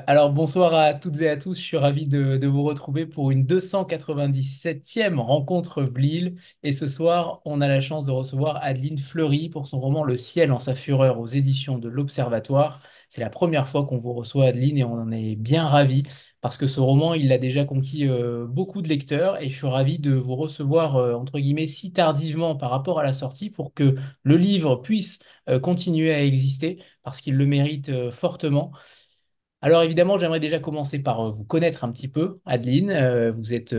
Alors bonsoir à toutes et à tous, je suis ravi de vous retrouver pour une 297e rencontre Vlil. Et ce soir, on a la chance de recevoir Adeline Fleury pour son roman Le ciel en sa fureur aux éditions de l'Observatoire. C'est la première fois qu'on vous reçoit, Adeline, et on en est bien ravi parce que ce roman, il a déjà conquis beaucoup de lecteurs et je suis ravi de vous recevoir, entre guillemets, si tardivement par rapport à la sortie pour que le livre puisse continuer à exister parce qu'il le mérite fortement. Alors évidemment, j'aimerais déjà commencer par vous connaître un petit peu, Adeline. Vous êtes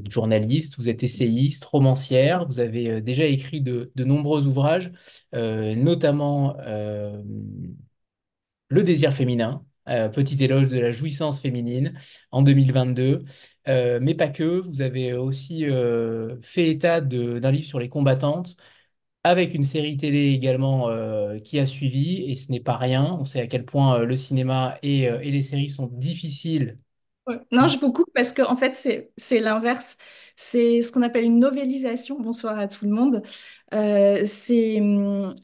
journaliste, vous êtes essayiste, romancière, vous avez déjà écrit de nombreux ouvrages, notamment Le désir féminin, petit éloge de la jouissance féminine en 2022. Mais pas que, vous avez aussi fait état d'un livre sur les combattantes, avec une série télé également qui a suivi, et ce n'est pas rien. On sait à quel point le cinéma et les séries sont difficiles. Ouais. Non, je beaucoup parce que en fait, c'est l'inverse. C'est ce qu'on appelle une novélisation. Bonsoir à tout le monde.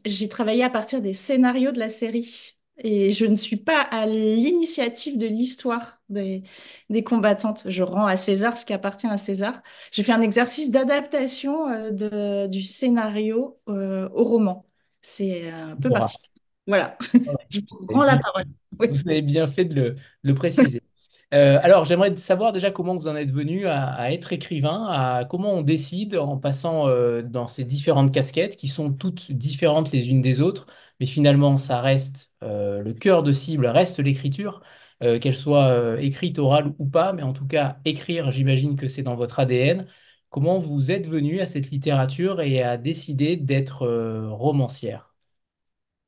J'ai travaillé à partir des scénarios de la série et je ne suis pas à l'initiative de l'histoire des combattantes. Je rends à César ce qui appartient à César. J'ai fait un exercice d'adaptation du scénario au roman. C'est un peu Voilà. particulier. Voilà, Voilà. je vous Vous avez rends la bien, parole. Oui. vous avez bien fait de le préciser. Alors, j'aimerais savoir déjà comment vous en êtes venu à être écrivain, à comment on décide en passant dans ces différentes casquettes qui sont toutes différentes les unes des autres, mais finalement, ça reste le cœur de cible, reste l'écriture, qu'elle soit écrite, orale ou pas, mais en tout cas, écrire, j'imagine que c'est dans votre ADN. Comment vous êtes venu à cette littérature et à décider d'être romancière?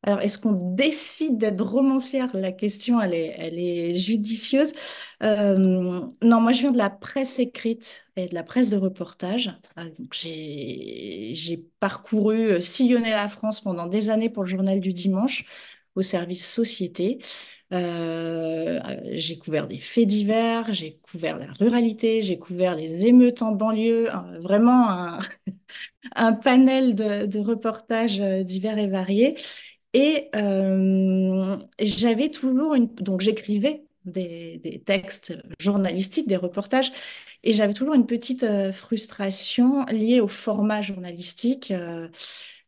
Alors, est-ce qu'on décide d'être romancière? La question, elle est judicieuse. Non, moi, je viens de la presse écrite et de la presse de reportage. Donc, j'ai parcouru, sillonné la France pendant des années pour le Journal du Dimanche, au service société. J'ai couvert des faits divers, j'ai couvert la ruralité, j'ai couvert les émeutes en banlieue, vraiment un panel de reportages divers et variés. Et j'avais toujours une... Donc j'écrivais des textes journalistiques, des reportages, et j'avais toujours une petite frustration liée au format journalistique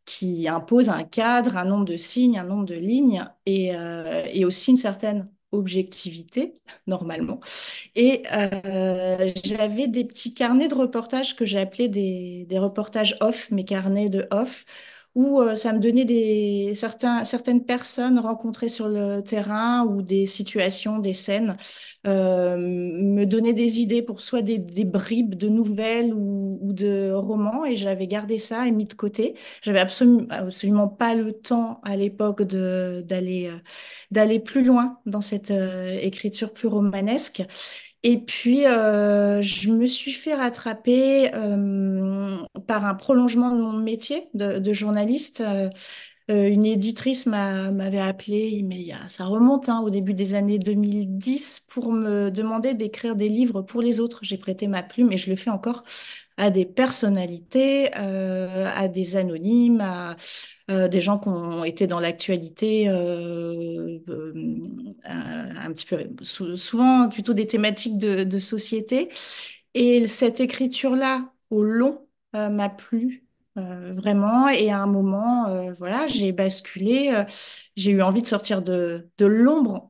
qui impose un cadre, un nombre de signes, un nombre de lignes, et aussi une certaine objectivité, normalement. Et j'avais des petits carnets de reportages que j'appelais des reportages off, mes carnets de off, où ça me donnait certaines personnes rencontrées sur le terrain ou des situations, des scènes, me donnaient des idées pour soit des bribes de nouvelles ou de romans, et j'avais gardé ça et mis de côté. J'avais absolument pas le temps à l'époque d'aller plus loin dans cette écriture plus romanesque. Et puis, je me suis fait rattraper par un prolongement de mon métier de journaliste. Une éditrice m'avait appelé, mais ça remonte au début des années 2010, pour me demander d'écrire des livres pour les autres. J'ai prêté ma plume et je le fais encore à des personnalités, à des anonymes, à des gens qui ont été dans l'actualité, un petit peu, souvent plutôt des thématiques de société. Et cette écriture-là, au long, m'a plu. Vraiment, et à un moment, voilà, j'ai basculé, j'ai eu envie de sortir de l'ombre,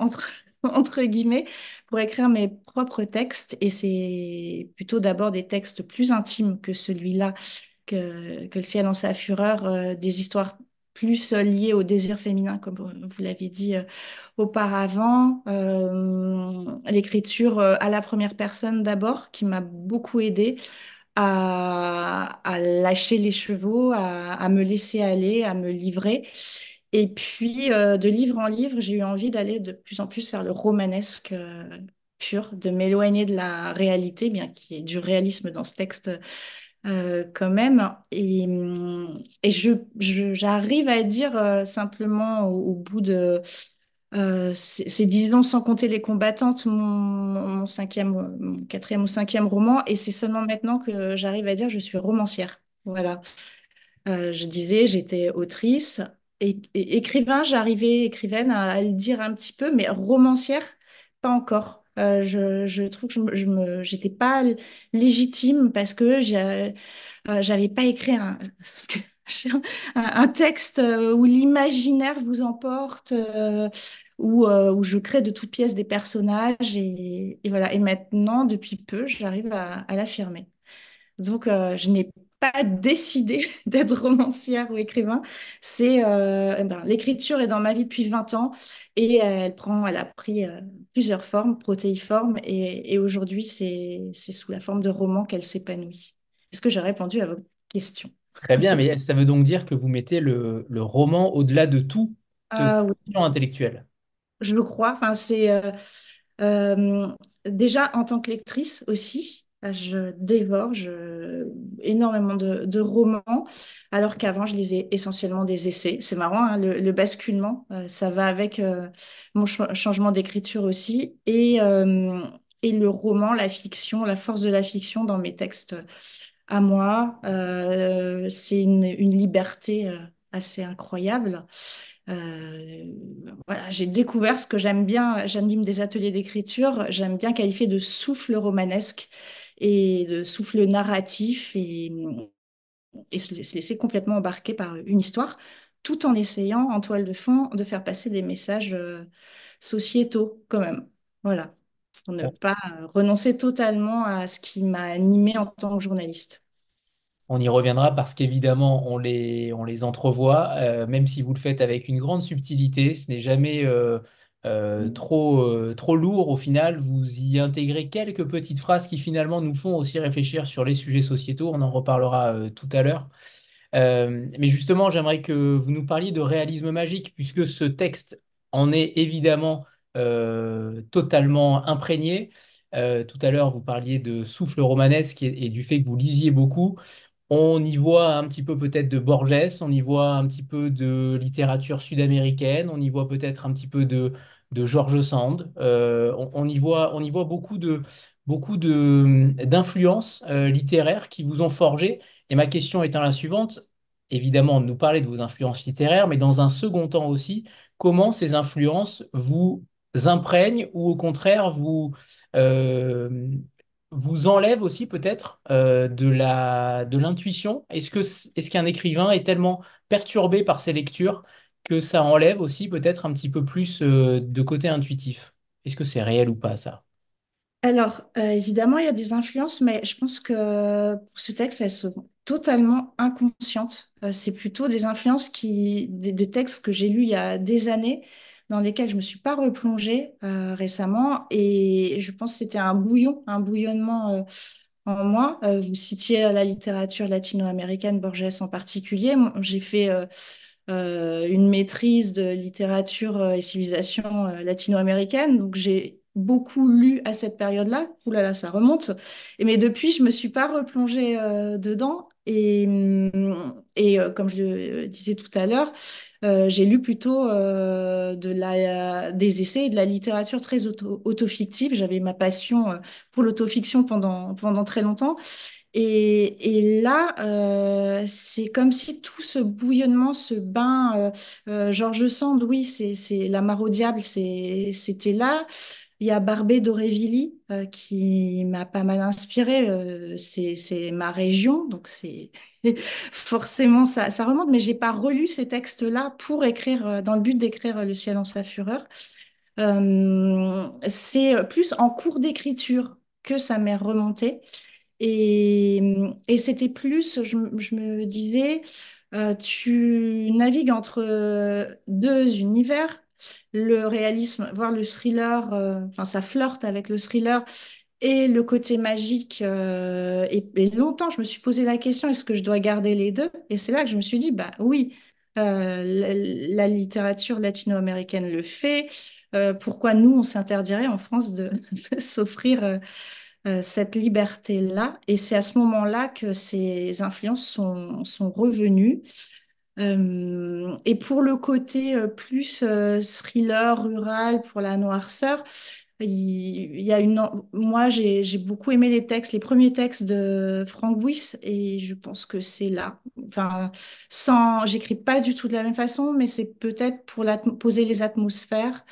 entre guillemets, pour écrire mes propres textes, et c'est plutôt d'abord des textes plus intimes que celui-là, que Le ciel en sa fureur, des histoires plus liées au désir féminin, comme vous l'avez dit auparavant. L'écriture à la première personne d'abord, qui m'a beaucoup aidée à lâcher les chevaux, à me laisser aller, à me livrer. Et puis, de livre en livre, j'ai eu envie d'aller de plus en plus vers le romanesque pur, de m'éloigner de la réalité, bien qu'il y ait du réalisme dans ce texte quand même. Et j'arrive à dire simplement au bout de c'est 10 ans sans compter les combattantes, mon quatrième ou cinquième roman, et c'est seulement maintenant que j'arrive à dire je suis romancière. Voilà. Je disais, j'étais autrice et écrivain, j'arrivais, écrivaine, à le dire un petit peu, mais romancière, pas encore. Je trouve que j'étais pas légitime parce que j'avais pas écrit parce que un texte où l'imaginaire vous emporte, où je crée de toutes pièces des personnages et voilà. Et maintenant, depuis peu, j'arrive à l'affirmer. Donc, je n'ai pas décidé d'être romancière ou écrivain. Eh ben, l'écriture est dans ma vie depuis 20 ans et elle a pris plusieurs formes, protéiformes, et aujourd'hui, c'est sous la forme de roman qu'elle s'épanouit. Est-ce que j'ai répondu à vos questions? Très bien, mais ça veut donc dire que vous mettez le roman au-delà de toute Oui, question intellectuelle. je le crois. Enfin, Euh, déjà, en tant que lectrice aussi, je dévore énormément de romans, alors qu'avant, je lisais essentiellement des essais. C'est marrant, hein, le basculement, ça va avec mon changement d'écriture aussi. Et le roman, la fiction, la force de la fiction dans mes textes à moi, c'est une liberté assez incroyable. Euh, voilà, j'ai découvert ce que j'aime bien. J'anime des ateliers d'écriture. J'aime bien qualifier de souffle romanesque et de souffle narratif et se laisser complètement embarquer par une histoire, tout en essayant, en toile de fond, de faire passer des messages sociétaux quand même. Voilà, pour ne pas renoncer totalement à ce qui m'a animée en tant que journaliste. On y reviendra parce qu'évidemment, on les entrevoit, même si vous le faites avec une grande subtilité, ce n'est jamais trop lourd au final. Vous y intégrez quelques petites phrases qui finalement nous font aussi réfléchir sur les sujets sociétaux. On en reparlera tout à l'heure. Mais justement, j'aimerais que vous nous parliez de réalisme magique, puisque ce texte en est évidemment totalement imprégné. Tout à l'heure, vous parliez de souffle romanesque et du fait que vous lisiez beaucoup. On y voit un petit peu peut-être de Borges, on y voit un petit peu de littérature sud-américaine, on y voit peut-être un petit peu de George Sand. On y voit d'influences littéraires qui vous ont forgé. Et ma question étant la suivante, évidemment, nous parler de vos influences littéraires, mais dans un second temps aussi, comment ces influences vous imprègnent ou au contraire euh, vous enlève aussi peut-être de l'intuition? Est-ce qu'un écrivain est tellement perturbé par ses lectures que ça enlève aussi peut-être un petit peu plus de côté intuitif? Est-ce que c'est réel ou pas ça? Alors, évidemment, il y a des influences, mais je pense que pour ce texte, elles sont totalement inconscientes. C'est plutôt des influences des textes que j'ai lus il y a des années, dans lesquels je me suis pas replongée récemment, et je pense que c'était un bouillonnement en moi. Vous citiez la littérature latino-américaine, Borges en particulier. Moi, j'ai fait une maîtrise de littérature et civilisation latino-américaine. Donc, j'ai beaucoup lu à cette période-là. Ouh là là, ça remonte. Mais depuis, je me suis pas replongée dedans. Comme je le disais tout à l'heure, j'ai lu plutôt des essais et de la littérature très autofictive. J'avais ma passion pour l'autofiction pendant très longtemps. Et là, c'est comme si tout ce bouillonnement, ce bain, George Sand, oui, c'est La Mare au diable, c'était là. Il y a Barbé d'Aurevilly qui m'a pas mal inspirée. C'est ma région, donc c'est forcément ça remonte. Mais j'ai pas relu ces textes-là pour écrire, dans le but d'écrire Le ciel en sa fureur. C'est plus en cours d'écriture que ça m'est remonté. Et c'était plus, je me disais, tu navigues entre deux univers, le réalisme, voire le thriller, enfin ça flirte avec le thriller et le côté magique. Et longtemps, je me suis posé la question, est-ce que je dois garder les deux? Et c'est là que je me suis dit, bah oui, la littérature latino-américaine le fait. Pourquoi nous, on s'interdirait en France de, de s'offrir cette liberté-là. Et c'est à ce moment-là que ces influences sont revenues. Et pour le côté plus thriller rural, pour la noirceur, il y a moi, j'ai beaucoup aimé les textes, les premiers textes de Frank Wyss, et je pense que c'est là. Enfin, j'écris pas du tout de la même façon, mais c'est peut-être pour poser les atmosphères.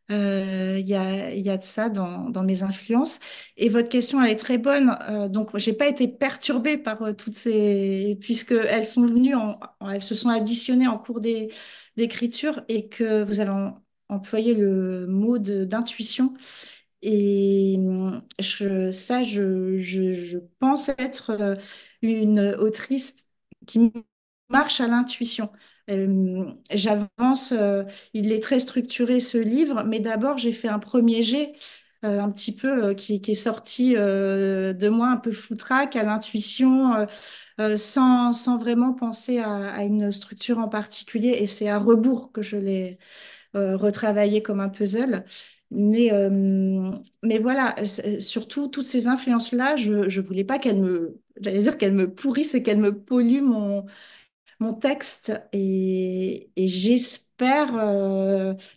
Il y a de ça dans mes influences. Et votre question, elle est très bonne. Donc, j'ai pas été perturbée par toutes ces, puisque elles sont venues, elles se sont additionnées en cours d'écriture et que vous avez employé le mot d'intuition. Et je pense être une autrice qui marche à l'intuition. J'avance, il est très structuré ce livre, mais d'abord j'ai fait un premier jet, un petit peu qui est sorti de moi un peu foutraque à l'intuition, sans vraiment penser à une structure en particulier. Et c'est à rebours que je l'ai retravaillé comme un puzzle. Mais, euh, mais voilà, surtout toutes ces influences-là, je voulais pas j'allais dire qu'elles me pourrissent et qu'elles me polluent mon texte et j'espère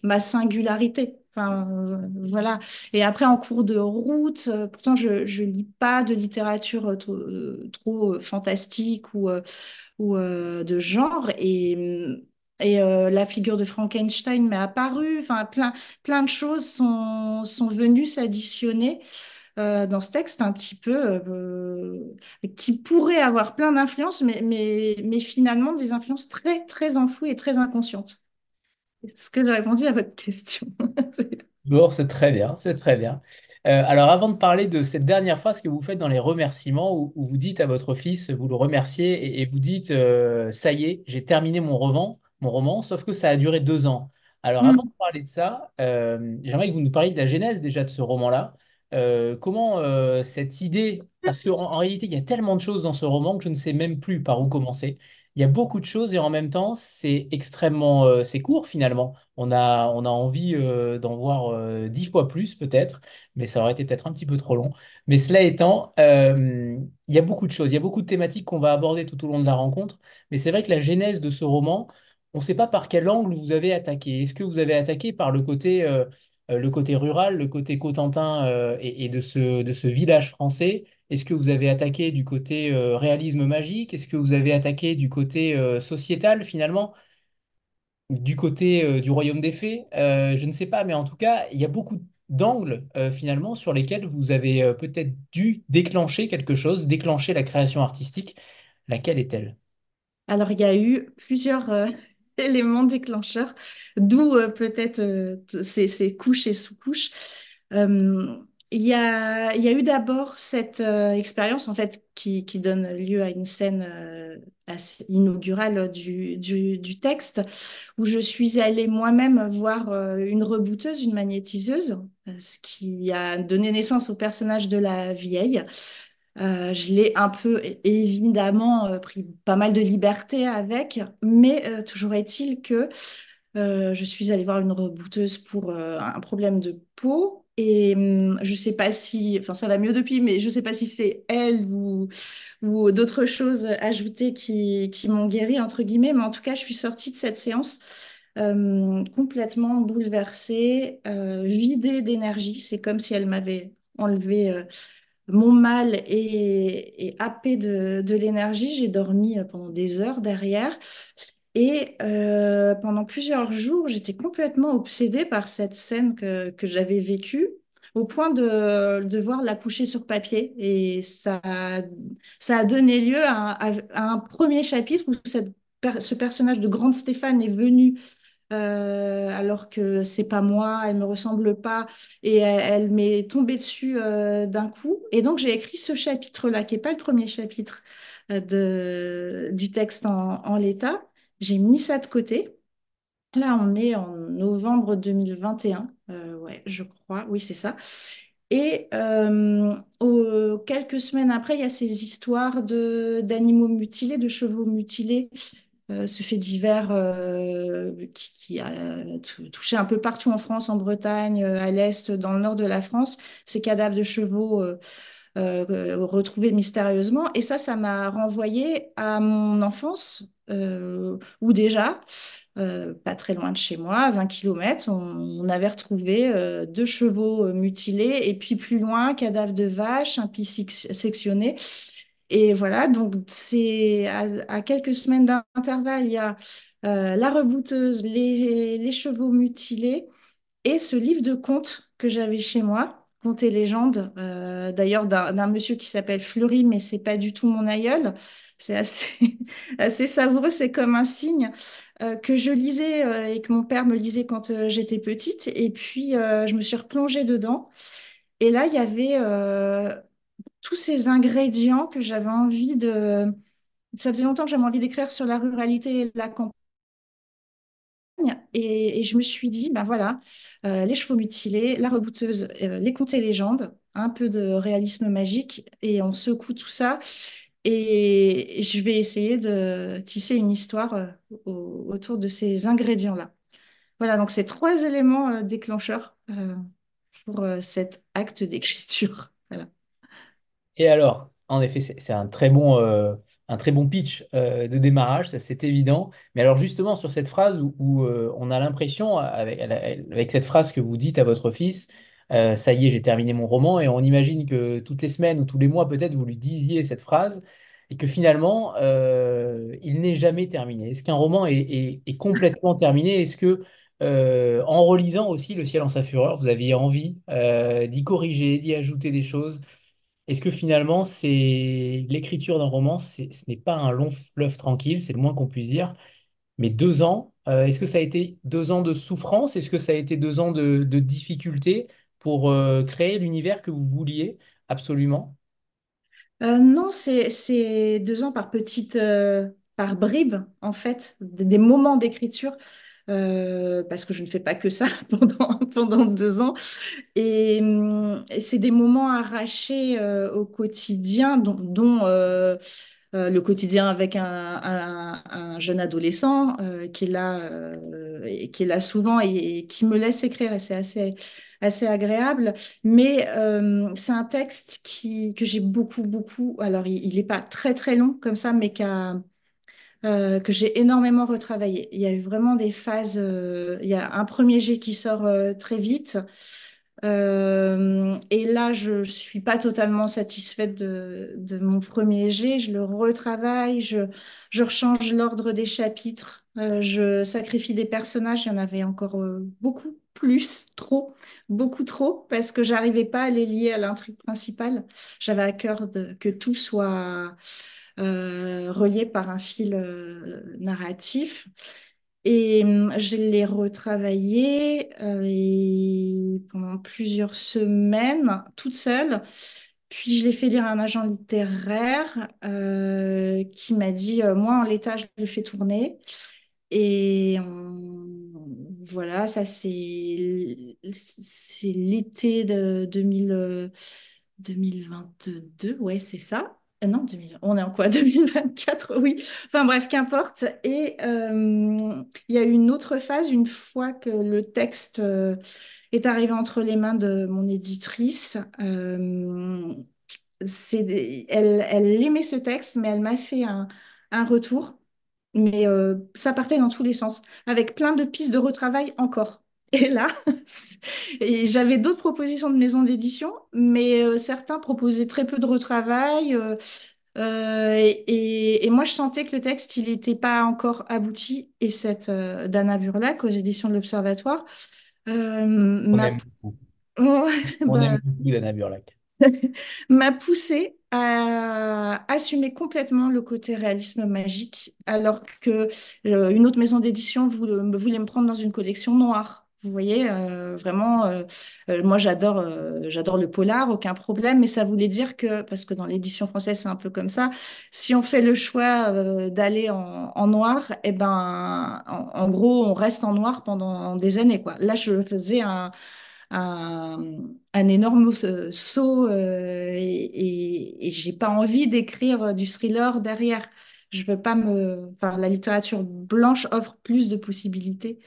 ma singularité. Enfin, voilà. Et après, en cours de route, pourtant, je lis pas de littérature trop fantastique ou de genre. Et la figure de Frankenstein m'est apparue. Enfin, plein de choses sont venues s'additionner dans ce texte un petit peu qui pourrait avoir plein d'influences, mais finalement des influences très, très enfouies et très inconscientes. Est-ce que j'ai répondu à votre question? Bon, c'est très bien, c'est très bien. Alors, avant de parler de cette dernière phrase que vous faites dans les remerciements, où vous dites à votre fils, vous le remerciez et vous dites, ça y est, j'ai terminé mon roman, sauf que ça a duré 2 ans. Alors, avant de Hmm. parler de ça, j'aimerais que vous nous parliez de la genèse déjà de ce roman-là. Comment cette idée, parce qu'en réalité, il y a tellement de choses dans ce roman que je ne sais même plus par où commencer. Il y a beaucoup de choses et en même temps, c'est extrêmement, c'est court finalement. On a envie d'en voir 10 fois plus peut-être, mais ça aurait été peut-être un petit peu trop long. Mais cela étant, il y a beaucoup de choses, il y a beaucoup de thématiques qu'on va aborder tout au long de la rencontre. Mais c'est vrai que la genèse de ce roman, on ne sait pas par quel angle vous avez attaqué. Est-ce que vous avez attaqué par le côté rural, le côté Cotentin et de ce village français? Est-ce que vous avez attaqué du côté réalisme magique? Est-ce que vous avez attaqué du côté sociétal finalement? Du côté du royaume des fées, je ne sais pas, mais en tout cas, il y a beaucoup d'angles finalement sur lesquels vous avez peut-être dû déclencher quelque chose, déclencher la création artistique. Laquelle est-elle? Alors, il y a eu plusieurs éléments déclencheurs, d'où peut-être ces couches et sous-couches. Euh, il y a eu d'abord cette expérience en fait qui donne lieu à une scène assez inaugurale du texte où je suis allée moi-même voir une rebouteuse, une magnétiseuse, ce qui a donné naissance au personnage de la vieille. Je l'ai un peu évidemment pris pas mal de liberté avec, mais toujours est-il que je suis allée voir une rebouteuse pour un problème de peau. Et je sais pas si, enfin ça va mieux depuis, mais je sais pas si c'est elle ou d'autres choses ajoutées qui m'ont guéri, entre guillemets. Mais en tout cas, je suis sortie de cette séance complètement bouleversée, vidée d'énergie. C'est comme si elle m'avait enlevé mon mal est happé de l'énergie. J'ai dormi pendant des heures derrière. Et pendant plusieurs jours, j'étais complètement obsédée par cette scène que j'avais vécue, au point de voir la coucher sur papier. Et ça a donné lieu à un premier chapitre où ce personnage de Grande Stéphane est venu alors que c'est pas moi, elle me ressemble pas, et elle m'est tombée dessus d'un coup. Et donc j'ai écrit ce chapitre-là, qui est pas le premier chapitre du texte en l'état. J'ai mis ça de côté. Là, on est en novembre 2021, ouais, je crois, oui, c'est ça. Et quelques semaines après, il y a ces histoires d'animaux mutilés, de chevaux mutilés ce fait divers qui a touché un peu partout en France, en Bretagne, à l'Est, dans le nord de la France, ces cadavres de chevaux retrouvés mystérieusement. Et ça m'a renvoyé à mon enfance, où déjà, pas très loin de chez moi, à 20 km, on avait retrouvé 2 chevaux mutilés, et puis plus loin, cadavre de vache, un pied sectionné. Et voilà, donc c'est à quelques semaines d'intervalle, il y a la rebouteuse, les chevaux mutilés. et ce livre de contes que j'avais chez moi, Contes et légendes, d'ailleurs d'un monsieur qui s'appelle Fleury, mais c'est pas du tout mon aïeul. C'est assez, assez savoureux, c'est comme un signe que je lisais et que mon père me lisait quand j'étais petite. Et puis, je me suis replongée dedans. Et là, il y avait tous ces ingrédients que j'avais envie de... Ça faisait longtemps que j'avais envie d'écrire sur la ruralité et la campagne. Et je me suis dit, ben voilà, les chevaux mutilés, la rebouteuse, les contes et légendes, un peu de réalisme magique, et on secoue tout ça. Et je vais essayer de tisser une histoire autour de ces ingrédients-là. Voilà, donc c'est trois éléments déclencheurs pour cet acte d'écriture. Voilà. Et alors, en effet, c'est un très bon pitch de démarrage, ça c'est évident. Mais alors justement, sur cette phrase où on a l'impression, avec cette phrase que vous dites à votre fils, ça y est, j'ai terminé mon roman, et on imagine que toutes les semaines ou tous les mois, peut-être, vous lui disiez cette phrase, et que finalement, il n'est jamais terminé. Est-ce qu'un roman est complètement terminé? Est-ce que, en relisant aussi Le ciel en sa fureur, vous aviez envie d'y corriger, d'y ajouter des choses? Est-ce que finalement, c'est l'écriture d'un roman, ce n'est pas un long fleuve tranquille, c'est le moins qu'on puisse dire, mais 2 ans, est-ce que ça a été 2 ans de souffrance? Est-ce que ça a été 2 ans de difficulté pour créer l'univers que vous vouliez absolument? Non, c'est 2 ans par par bribes, en fait, des moments d'écriture, parce que je ne fais pas que ça pendant 2 ans. Et c'est des moments arrachés au quotidien, dont le quotidien avec un jeune adolescent qui est là, et qui est là souvent et qui me laisse écrire, et c'est assez agréable. Mais c'est un texte que j'ai beaucoup. Alors, il n'est pas très très long comme ça, mais que j'ai énormément retravaillé. Il y a eu vraiment des phases. Il y a un premier jet qui sort très vite. Et là, je ne suis pas totalement satisfaite de mon premier jet. Je le retravaille, je rechange l'ordre des chapitres, je sacrifie des personnages. Il y en avait encore beaucoup plus, trop, beaucoup trop, parce que j'arrivais pas à les lier à l'intrigue principale. J'avais à cœur que tout soit relié par un fil narratif. Et je l'ai retravaillé pendant plusieurs semaines, toute seule. Puis je l'ai fait lire à un agent littéraire qui m'a dit, moi en l'état, je le fais tourner. Voilà, ça c'est l'été de 2022, ouais, c'est ça. Non, 2000, on est en quoi? 2024, oui. Enfin bref, qu'importe. Et il y a eu une autre phase, une fois que le texte est arrivé entre les mains de mon éditrice. Elle aimait ce texte, mais elle m'a fait un retour. Mais ça partait dans tous les sens, avec plein de pistes de retravail encore. Et là, et j'avais d'autres propositions de maisons d'édition, mais certains proposaient très peu de retravail. Et moi, je sentais que le texte, il n'était pas encore abouti. Et cette d'Anna Burlac aux éditions de l'Observatoire On m'a aime beaucoup. On aime bah, beaucoup Dana Burlac. m'a poussé à assumer complètement le côté réalisme magique, alors que une autre maison d'édition voulait me prendre dans une collection noire. Vous voyez, vraiment, moi j'adore le polar, aucun problème, mais ça voulait dire que, parce que dans l'édition française c'est un peu comme ça, si on fait le choix d'aller en noir, eh ben, en gros, on reste en noir pendant des années, quoi. Là, je faisais un, un énorme saut et j'ai pas envie d'écrire du thriller derrière. Je veux pas enfin, la littérature blanche offre plus de possibilités,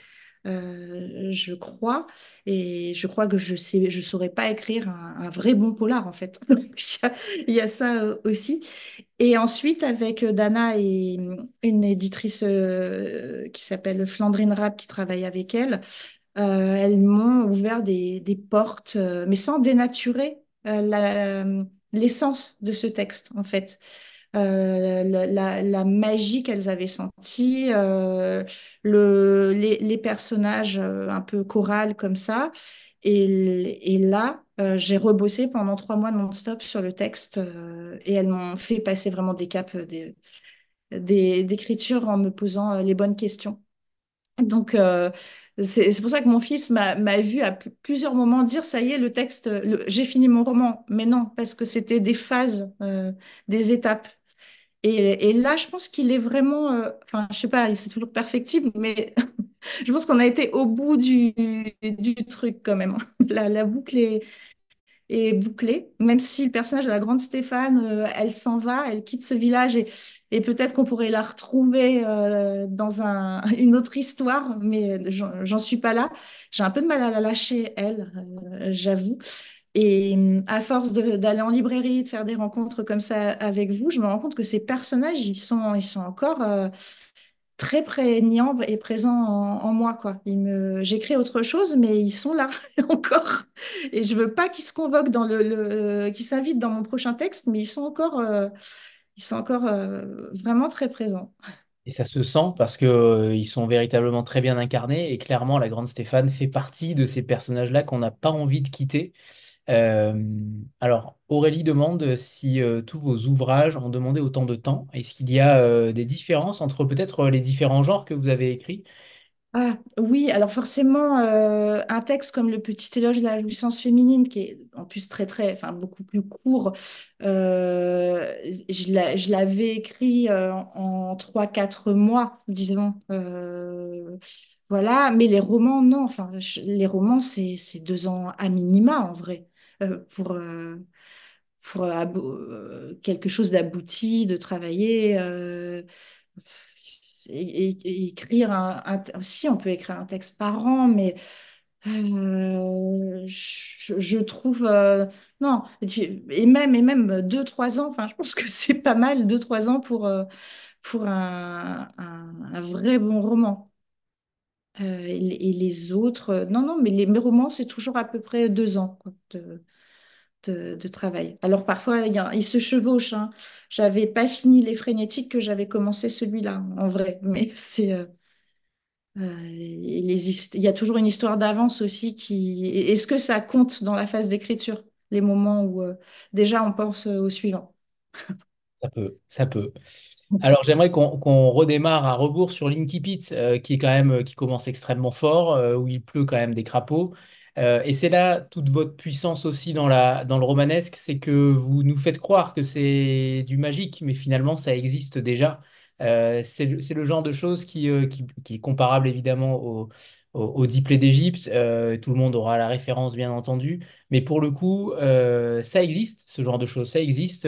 je crois, et je crois que je saurais pas écrire un vrai bon polar en fait. Donc, il y a ça aussi. Et ensuite, avec Dana et une éditrice qui s'appelle Flandrine Rapp qui travaille avec elle, elles m'ont ouvert des portes, mais sans dénaturer l'essence de ce texte, en fait. la magie qu'elles avaient sentie, les personnages un peu chorales comme ça. Et là, j'ai rebossé pendant 3 mois non-stop sur le texte et elles m'ont fait passer vraiment des caps d'écriture en me posant les bonnes questions. Donc, c'est pour ça que mon fils m'a vu à plusieurs moments dire, ça y est, le texte, j'ai fini mon roman. Mais non, parce que c'était des phases, des étapes. Et là, je pense qu'il est vraiment, enfin, je sais pas, c'est toujours perfectible, mais je pense qu'on a été au bout du truc quand même. La boucle est bouclée, même si le personnage de la grande Stéphane, elle s'en va, elle quitte ce village et peut-être qu'on pourrait la retrouver dans une autre histoire, mais j'en suis pas là. J'ai un peu de mal à la lâcher, elle, j'avoue. Et à force d'aller en librairie, de faire des rencontres comme ça avec vous, je me rends compte que ces personnages, ils sont encore très prégnants et présents en moi, quoi. J'écris autre chose, mais ils sont là encore. Et je veux pas qu'ils se convoquent qu'ils s'invitent dans mon prochain texte, mais ils sont encore vraiment très présents. Et ça se sent parce que, ils sont véritablement très bien incarnés et clairement, la grande Stéphane fait partie de ces personnages-là qu'on n'a pas envie de quitter. Euh, alors, Aurélie demande si tous vos ouvrages ont demandé autant de temps. Est-ce qu'il y a des différences entre peut-être les différents genres que vous avez écrits? Ah oui, alors forcément, un texte comme Le Petit éloge de la jouissance féminine, qui est en plus enfin beaucoup plus court, je l'avais écrit en 3, 4 mois, disons. Voilà, mais les romans, non. Enfin, les romans, c'est 2 ans à minima en vrai, pour quelque chose d'abouti, de travailler. Et écrire si on peut écrire un texte par an, mais je trouve non, et même 2, 3 ans. Enfin, je pense que c'est pas mal 2, 3 ans pour un vrai bon roman. Et les autres, non, non, mais mes romans, c'est toujours à peu près 2 ans quoi, de travail. Alors parfois, il se chevauche, hein. J'avais pas fini Les Frénétiques que j'avais commencé celui-là, en vrai. Mais il y a toujours une histoire d'avance aussi qui. Est-ce que ça compte dans la phase d'écriture, les moments où déjà on pense au suivant? Ça peut, ça peut. Alors, j'aimerais qu'on redémarre à rebours sur l'Inkipit, qui est quand même, qui commence extrêmement fort, où il pleut quand même des crapauds. Et c'est là toute votre puissance aussi dans le romanesque, c'est que vous nous faites croire que c'est du magique, mais finalement, ça existe déjà. C'est le genre de choses qui est comparable évidemment au dix plaies d'Égypte. Tout le monde aura la référence, bien entendu. Mais pour le coup, ça existe, ce genre de choses. Ça existe.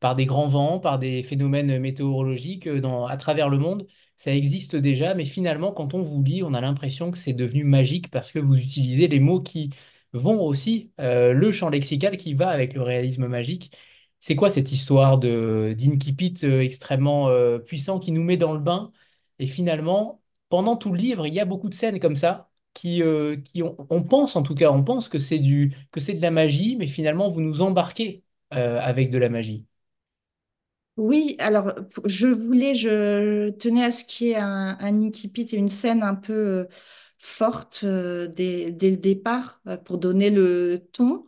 Par des grands vents, par des phénomènes météorologiques à travers le monde. Ça existe déjà, mais finalement, quand on vous lit, on a l'impression que c'est devenu magique parce que vous utilisez les mots qui vont aussi, le champ lexical qui va avec le réalisme magique. C'est quoi cette histoire de d'Inkipit extrêmement puissant qui nous met dans le bain? Et finalement, pendant tout le livre, il y a beaucoup de scènes comme ça qui on pense en tout cas, on pense que c'est de la magie, mais finalement, vous nous embarquez avec de la magie. Oui, alors je tenais à ce qu'il y ait un incipit et une scène un peu forte dès le départ pour donner le ton.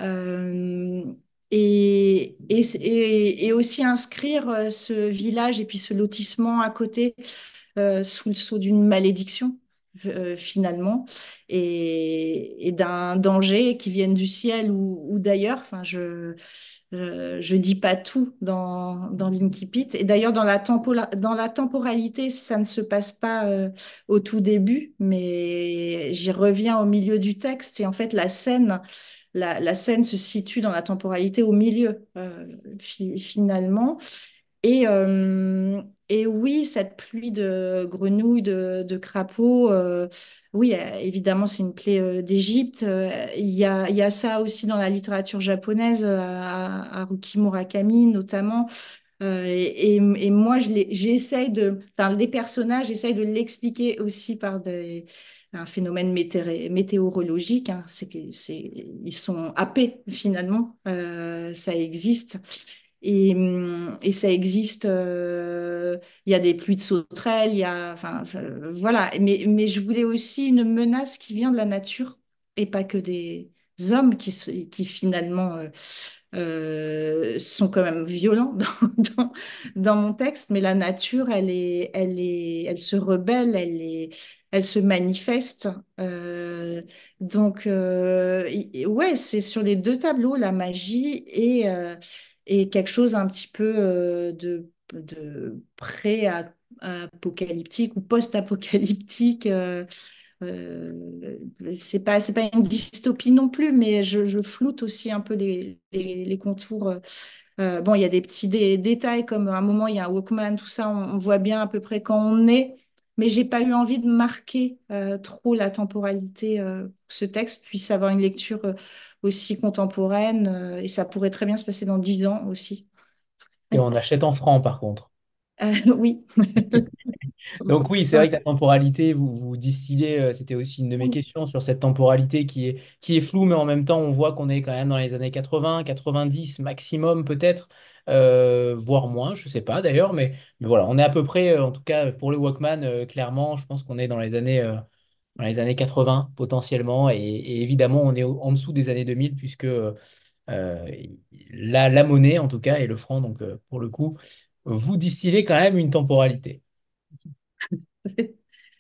Euh, et aussi inscrire ce village et puis ce lotissement à côté sous le sceau d'une malédiction, finalement, et d'un danger qui vienne du ciel ou d'ailleurs. Enfin, je dis pas tout dans l'Inkipit. Et d'ailleurs, dans la temporalité, ça ne se passe pas au tout début, mais j'y reviens au milieu du texte. Et en fait, la scène se situe dans la temporalité au milieu, finalement. Et, euh, et oui, cette pluie de grenouilles, de crapauds, oui, évidemment, c'est une plaie d'Égypte. Il y a ça aussi dans la littérature japonaise, à Haruki Murakami notamment. Et moi, enfin, les personnages, j'essaye de l'expliquer aussi par un phénomène météorologique, hein. Ils sont happés finalement, ça existe. Et ça existe, il y a des pluies de sauterelles, voilà. Mais je voulais aussi une menace qui vient de la nature et pas que des hommes qui finalement sont quand même violents dans, dans mon texte. Mais la nature, elle se rebelle, elle se manifeste. Ouais, c'est sur les deux tableaux, la magie et quelque chose un petit peu de pré-apocalyptique ou post-apocalyptique. C'est pas une dystopie non plus, mais je floute aussi un peu les contours. Bon, il y a des petits détails comme à un moment, il y a un Walkman, tout ça, on voit bien à peu près quand on est, mais j'ai pas eu envie de marquer trop la temporalité pour que ce texte puisse avoir une lecture aussi contemporaine et ça pourrait très bien se passer dans 10 ans aussi. Et on achète en francs, par contre. Oui. Donc oui, c'est vrai que la temporalité, vous distillez, c'était aussi une de mes questions sur cette temporalité qui est floue, mais en même temps, on voit qu'on est quand même dans les années 80, 90 maximum peut-être, voire moins, je sais pas d'ailleurs, mais voilà, on est à peu près, en tout cas pour le Walkman, clairement, je pense qu'on est dans les années 80 potentiellement, et évidemment, on est en dessous des années 2000 puisque la monnaie, en tout cas, et le franc, donc pour le coup, vous distillez quand même une temporalité.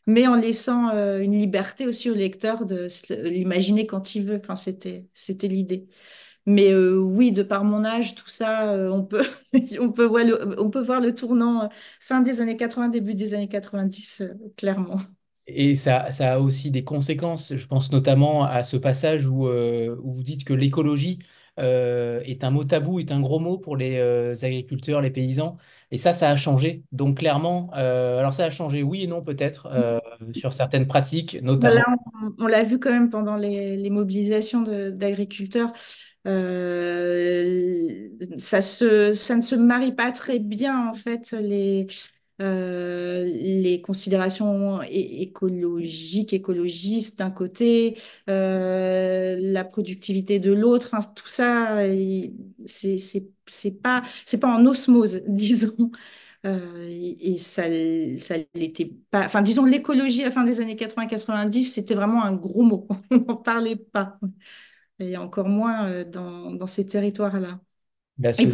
Mais en laissant une liberté aussi au lecteur de l'imaginer quand il veut. Enfin, c'était l'idée. Mais oui, de par mon âge, tout ça, on peut, on peut voir le tournant fin des années 80, début des années 90, clairement. Et ça a aussi des conséquences. Je pense notamment à ce passage où vous dites que l'écologie est un mot tabou, est un gros mot pour les agriculteurs, les paysans. Et ça a changé. Donc clairement, alors ça a changé, oui et non peut-être, sur certaines pratiques, Là, notamment. on l'a vu quand même pendant les mobilisations d'agriculteurs. Ça ne se marie pas très bien, en fait, les considérations écologiques, écologistes d'un côté, la productivité de l'autre. Hein, tout ça, c'est pas en osmose, disons. Et ça l'était pas. Enfin, disons, l'écologie à la fin des années 80-90, c'était vraiment un gros mot. On n'en parlait pas. Et encore moins dans ces territoires-là. Là, Et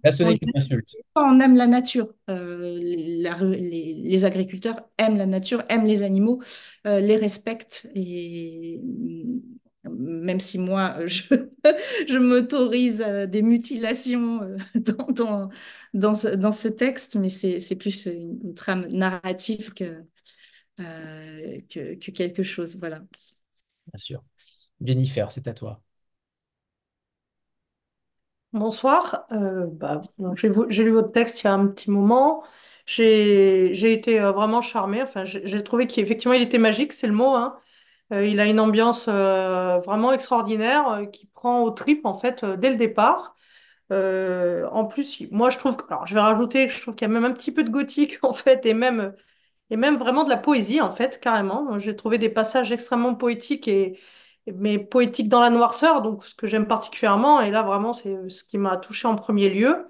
là, ce on, n'est qu'une insulte. on aime la nature. Les agriculteurs aiment la nature, aiment les animaux, les respectent. Et même si moi, je m'autorise des mutilations dans ce texte, mais c'est plus une trame narrative que quelque chose. Voilà. Bien sûr. Jennifer, c'est à toi. Bonsoir. Bon, j'ai lu votre texte il y a un petit moment. J'ai été vraiment charmée. Enfin, j'ai trouvé qu'effectivement, il était magique, c'est le mot, hein. Il a une ambiance vraiment extraordinaire qui prend aux tripes, en fait, dès le départ. En plus, moi, je trouve alors, je vais rajouter, je trouve qu'il y a même un petit peu de gothique, en fait, et même vraiment de la poésie, en fait, carrément. J'ai trouvé des passages extrêmement poétiques mais poétiques dans la noirceur, donc ce que j'aime particulièrement. Et là, vraiment, c'est ce qui m'a touché en premier lieu.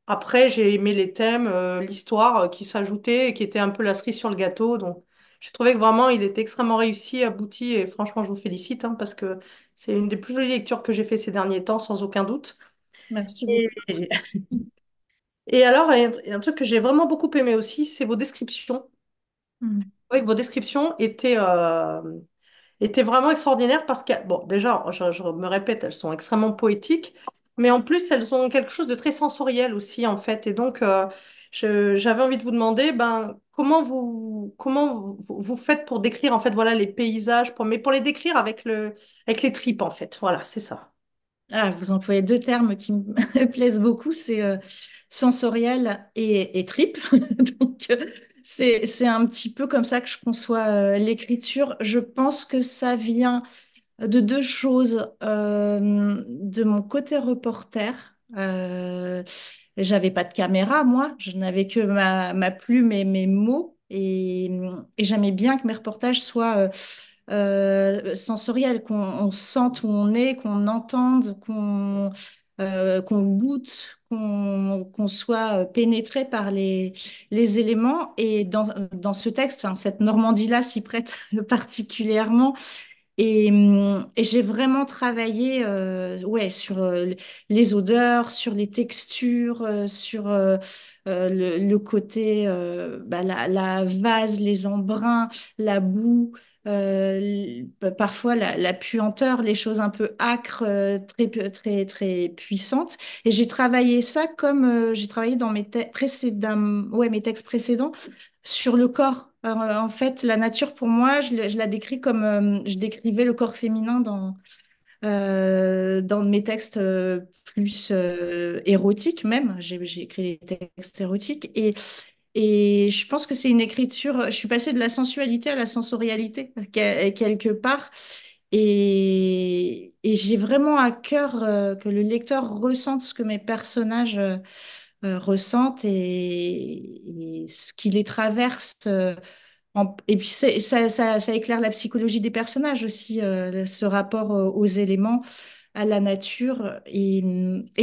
Après, j'ai aimé les thèmes, l'histoire qui s'ajoutait et qui était un peu la cerise sur le gâteau. Donc, j'ai trouvé que vraiment, il était extrêmement réussi, abouti. Et franchement, je vous félicite hein, parce que c'est une des plus jolies lectures que j'ai fait ces derniers temps, sans aucun doute. Merci Et, beaucoup. et alors, il y a un truc que j'ai vraiment beaucoup aimé aussi, c'est vos descriptions. Mm. Oui, vos descriptions étaient vraiment extraordinaires parce que, bon, déjà, je me répète, elles sont extrêmement poétiques, mais en plus, elles ont quelque chose de très sensoriel aussi, en fait. Et donc, j'avais envie de vous demander, ben, comment vous faites pour décrire, en fait, voilà, les paysages, mais pour les décrire avec les tripes, en fait. Voilà, c'est ça. Ah, vous employez deux termes qui me plaisent beaucoup, c'est sensoriel et trip. Donc, c'est un petit peu comme ça que je conçois l'écriture. Je pense que ça vient de deux choses. De mon côté reporter, j'avais pas de caméra, moi, je n'avais que ma plume et mes mots. Et j'aimais bien que mes reportages soient sensoriels, qu'on on sente où on est, qu'on entende, qu'on goûte, qu'on soit pénétré par les éléments. Et dans ce texte, enfin, cette Normandie-là s'y prête particulièrement. Et j'ai vraiment travaillé ouais, sur les odeurs, sur les textures, sur le côté, bah, la vase, les embruns, la boue, parfois la puanteur, les choses un peu âcres, très, très puissantes. Et j'ai travaillé ça comme j'ai travaillé dans ouais, mes textes précédents sur le corps. En fait, la nature, pour moi, je la décris comme je décrivais le corps féminin dans mes textes plus érotiques même. J'ai écrit des textes érotiques et je pense que c'est une écriture. Je suis passée de la sensualité à la sensorialité quelque part. Et j'ai vraiment à cœur que le lecteur ressente ce que mes personnages ressentent et ce qui les traverse. Et puis ça éclaire la psychologie des personnages aussi, ce rapport aux éléments, à la nature. Et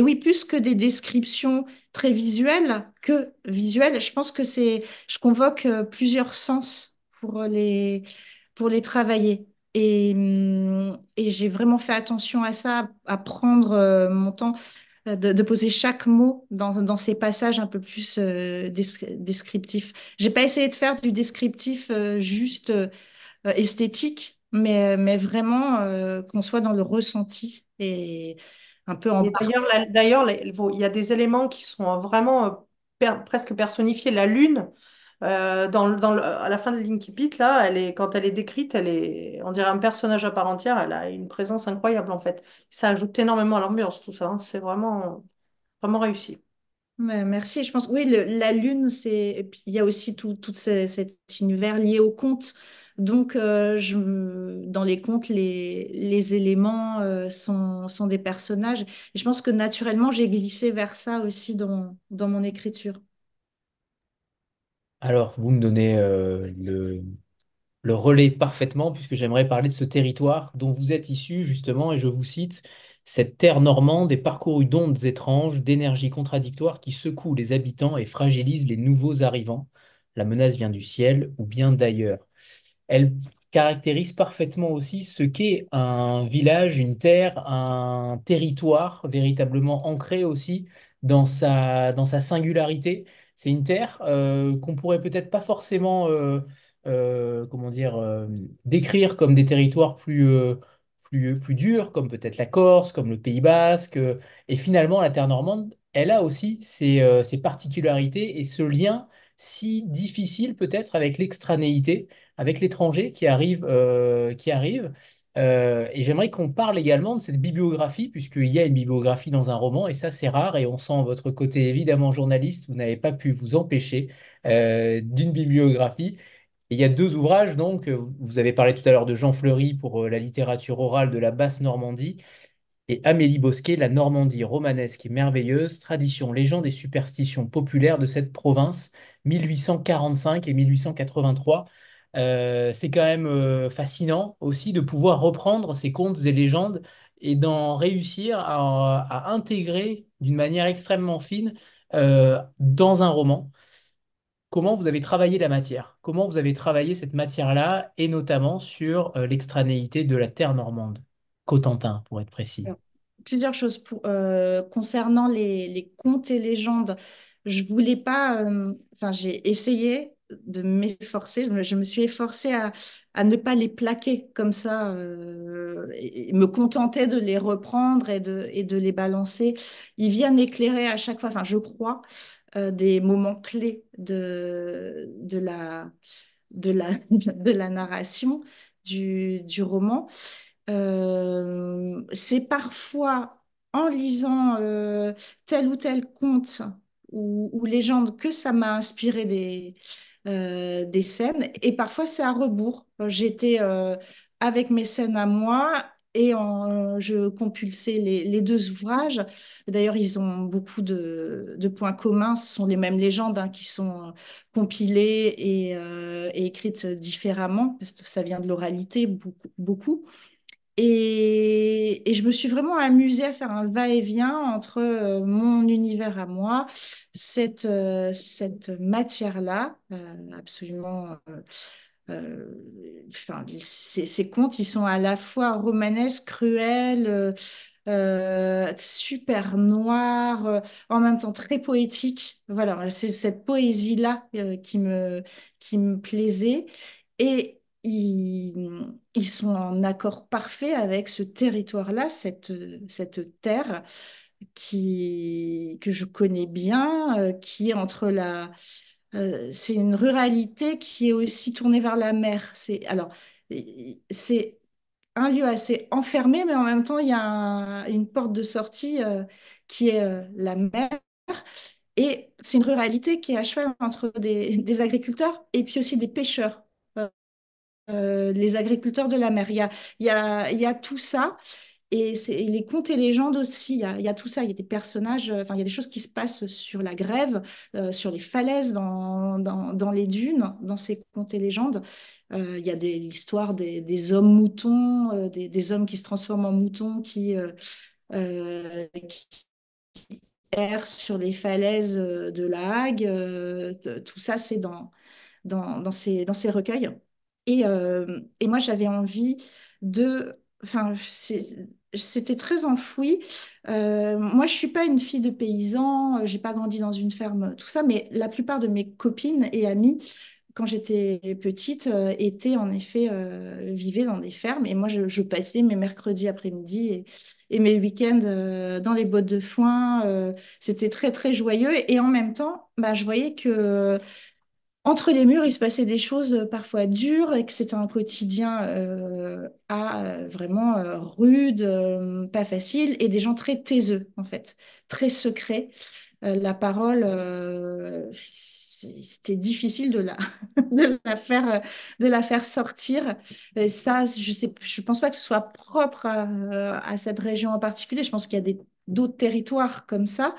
oui, plus que des descriptions très visuelles que visuelles, je pense que je convoque plusieurs sens pour les travailler. Et j'ai vraiment fait attention à ça, à prendre mon temps de poser chaque mot dans ces passages un peu plus descriptifs. J'ai pas essayé de faire du descriptif juste esthétique, mais vraiment qu'on soit dans le ressenti et un peu en Et part. d'ailleurs, il y a des éléments qui sont vraiment presque personnifiés. La lune, à la fin de l'Incipit, là, quand elle est décrite, on dirait un personnage à part entière. Elle a une présence incroyable, en fait. Ça ajoute énormément à l'ambiance, tout ça, hein. C'est vraiment, vraiment réussi. Ouais, merci. Je pense, oui, la lune, et puis il y a aussi tout cet univers lié au conte. Donc, dans les contes, les éléments sont des personnages. Et je pense que naturellement, j'ai glissé vers ça aussi dans mon écriture. Alors, vous me donnez le relais parfaitement, puisque j'aimerais parler de ce territoire dont vous êtes issu, justement, et je vous cite, cette terre normande est parcourue d'ondes étranges, d'énergies contradictoires qui secouent les habitants et fragilisent les nouveaux arrivants. La menace vient du ciel ou bien d'ailleurs. Elle caractérise parfaitement aussi ce qu'est un village, une terre, un territoire véritablement ancré aussi dans sa singularité. C'est une terre qu'on pourrait peut-être pas forcément comment dire, décrire comme des territoires plus durs, comme peut-être la Corse, comme le Pays Basque. Et finalement, la terre normande, elle a aussi ses particularités et ce lien si difficile peut-être avec l'extranéité avec l'étranger qui arrive. Et j'aimerais qu'on parle également de cette bibliographie, puisqu'il y a une bibliographie dans un roman, et ça c'est rare, et on sent votre côté évidemment journaliste, vous n'avez pas pu vous empêcher d'une bibliographie. Et il y a deux ouvrages, donc, vous avez parlé tout à l'heure de Jean Fleury pour la littérature orale de la Basse-Normandie, et Amélie Bosquet, La Normandie romanesque et merveilleuse, tradition, légende et superstition populaire de cette province, 1845 et 1883. C'est quand même fascinant aussi de pouvoir reprendre ces contes et légendes et d'en réussir à intégrer d'une manière extrêmement fine dans un roman. Comment vous avez travaillé la matière? Comment vous avez travaillé cette matière-là et notamment sur l'extranéité de la terre normande? Cotentin, pour être précis. Alors, plusieurs choses concernant les contes et légendes. Je voulais pas, enfin, j'ai essayé de m'efforcer, je me suis efforcée à ne pas les plaquer comme ça, et me contenter de les reprendre et de les balancer. Ils viennent éclairer à chaque fois, enfin, je crois, des moments clés de la narration du roman. C'est parfois en lisant tel ou tel conte ou légende que ça m'a inspiré des scènes. Et parfois, c'est à rebours. J'étais avec mes scènes à moi et je compulsais les deux ouvrages. D'ailleurs, ils ont beaucoup de points communs. Ce sont les mêmes légendes hein, qui sont compilées et écrites différemment parce que ça vient de l'oralité beaucoup. Beaucoup. Et je me suis vraiment amusée à faire un va-et-vient entre mon univers à moi, cette matière-là, absolument. Enfin, ces contes, ils sont à la fois romanesques, cruels, super noirs, en même temps très poétiques. Voilà, c'est cette poésie-là qui me plaisait. Et ils sont en accord parfait avec ce territoire-là, cette terre que je connais bien, qui est entre c'est une ruralité qui est aussi tournée vers la mer. C'est un lieu assez enfermé, mais en même temps, il y a une porte de sortie qui est la mer. Et c'est une ruralité qui est à cheval entre des agriculteurs et puis aussi des pêcheurs. Les agriculteurs de la mer. Il y a tout ça. Et les contes et légendes aussi, il y a tout ça. Il y a des personnages, enfin, il y a des choses qui se passent sur la grève, sur les falaises, dans les dunes, dans ces contes et légendes. Il y a l'histoire des hommes moutons, des hommes qui se transforment en moutons, qui errent sur les falaises de La Hague. Tout ça, c'est dans ces recueils. Et moi, j'avais envie de... Enfin, c'était très enfoui. Moi, je suis pas une fille de paysan, j'ai pas grandi dans une ferme, tout ça, mais la plupart de mes copines et amies, quand j'étais petite, étaient en effet, vivaient dans des fermes. Et moi, je passais mes mercredis après-midi et mes week-ends dans les bottes de foin. C'était très, très joyeux. Et en même temps, bah, je voyais que entre les murs, il se passait des choses parfois dures et que c'était un quotidien vraiment rude, pas facile, et des gens très taiseux, en fait, très secrets. La parole, c'était difficile de la faire sortir. Et ça, je pense pas que ce soit propre à cette région en particulier. Je pense qu'il y a d'autres territoires comme ça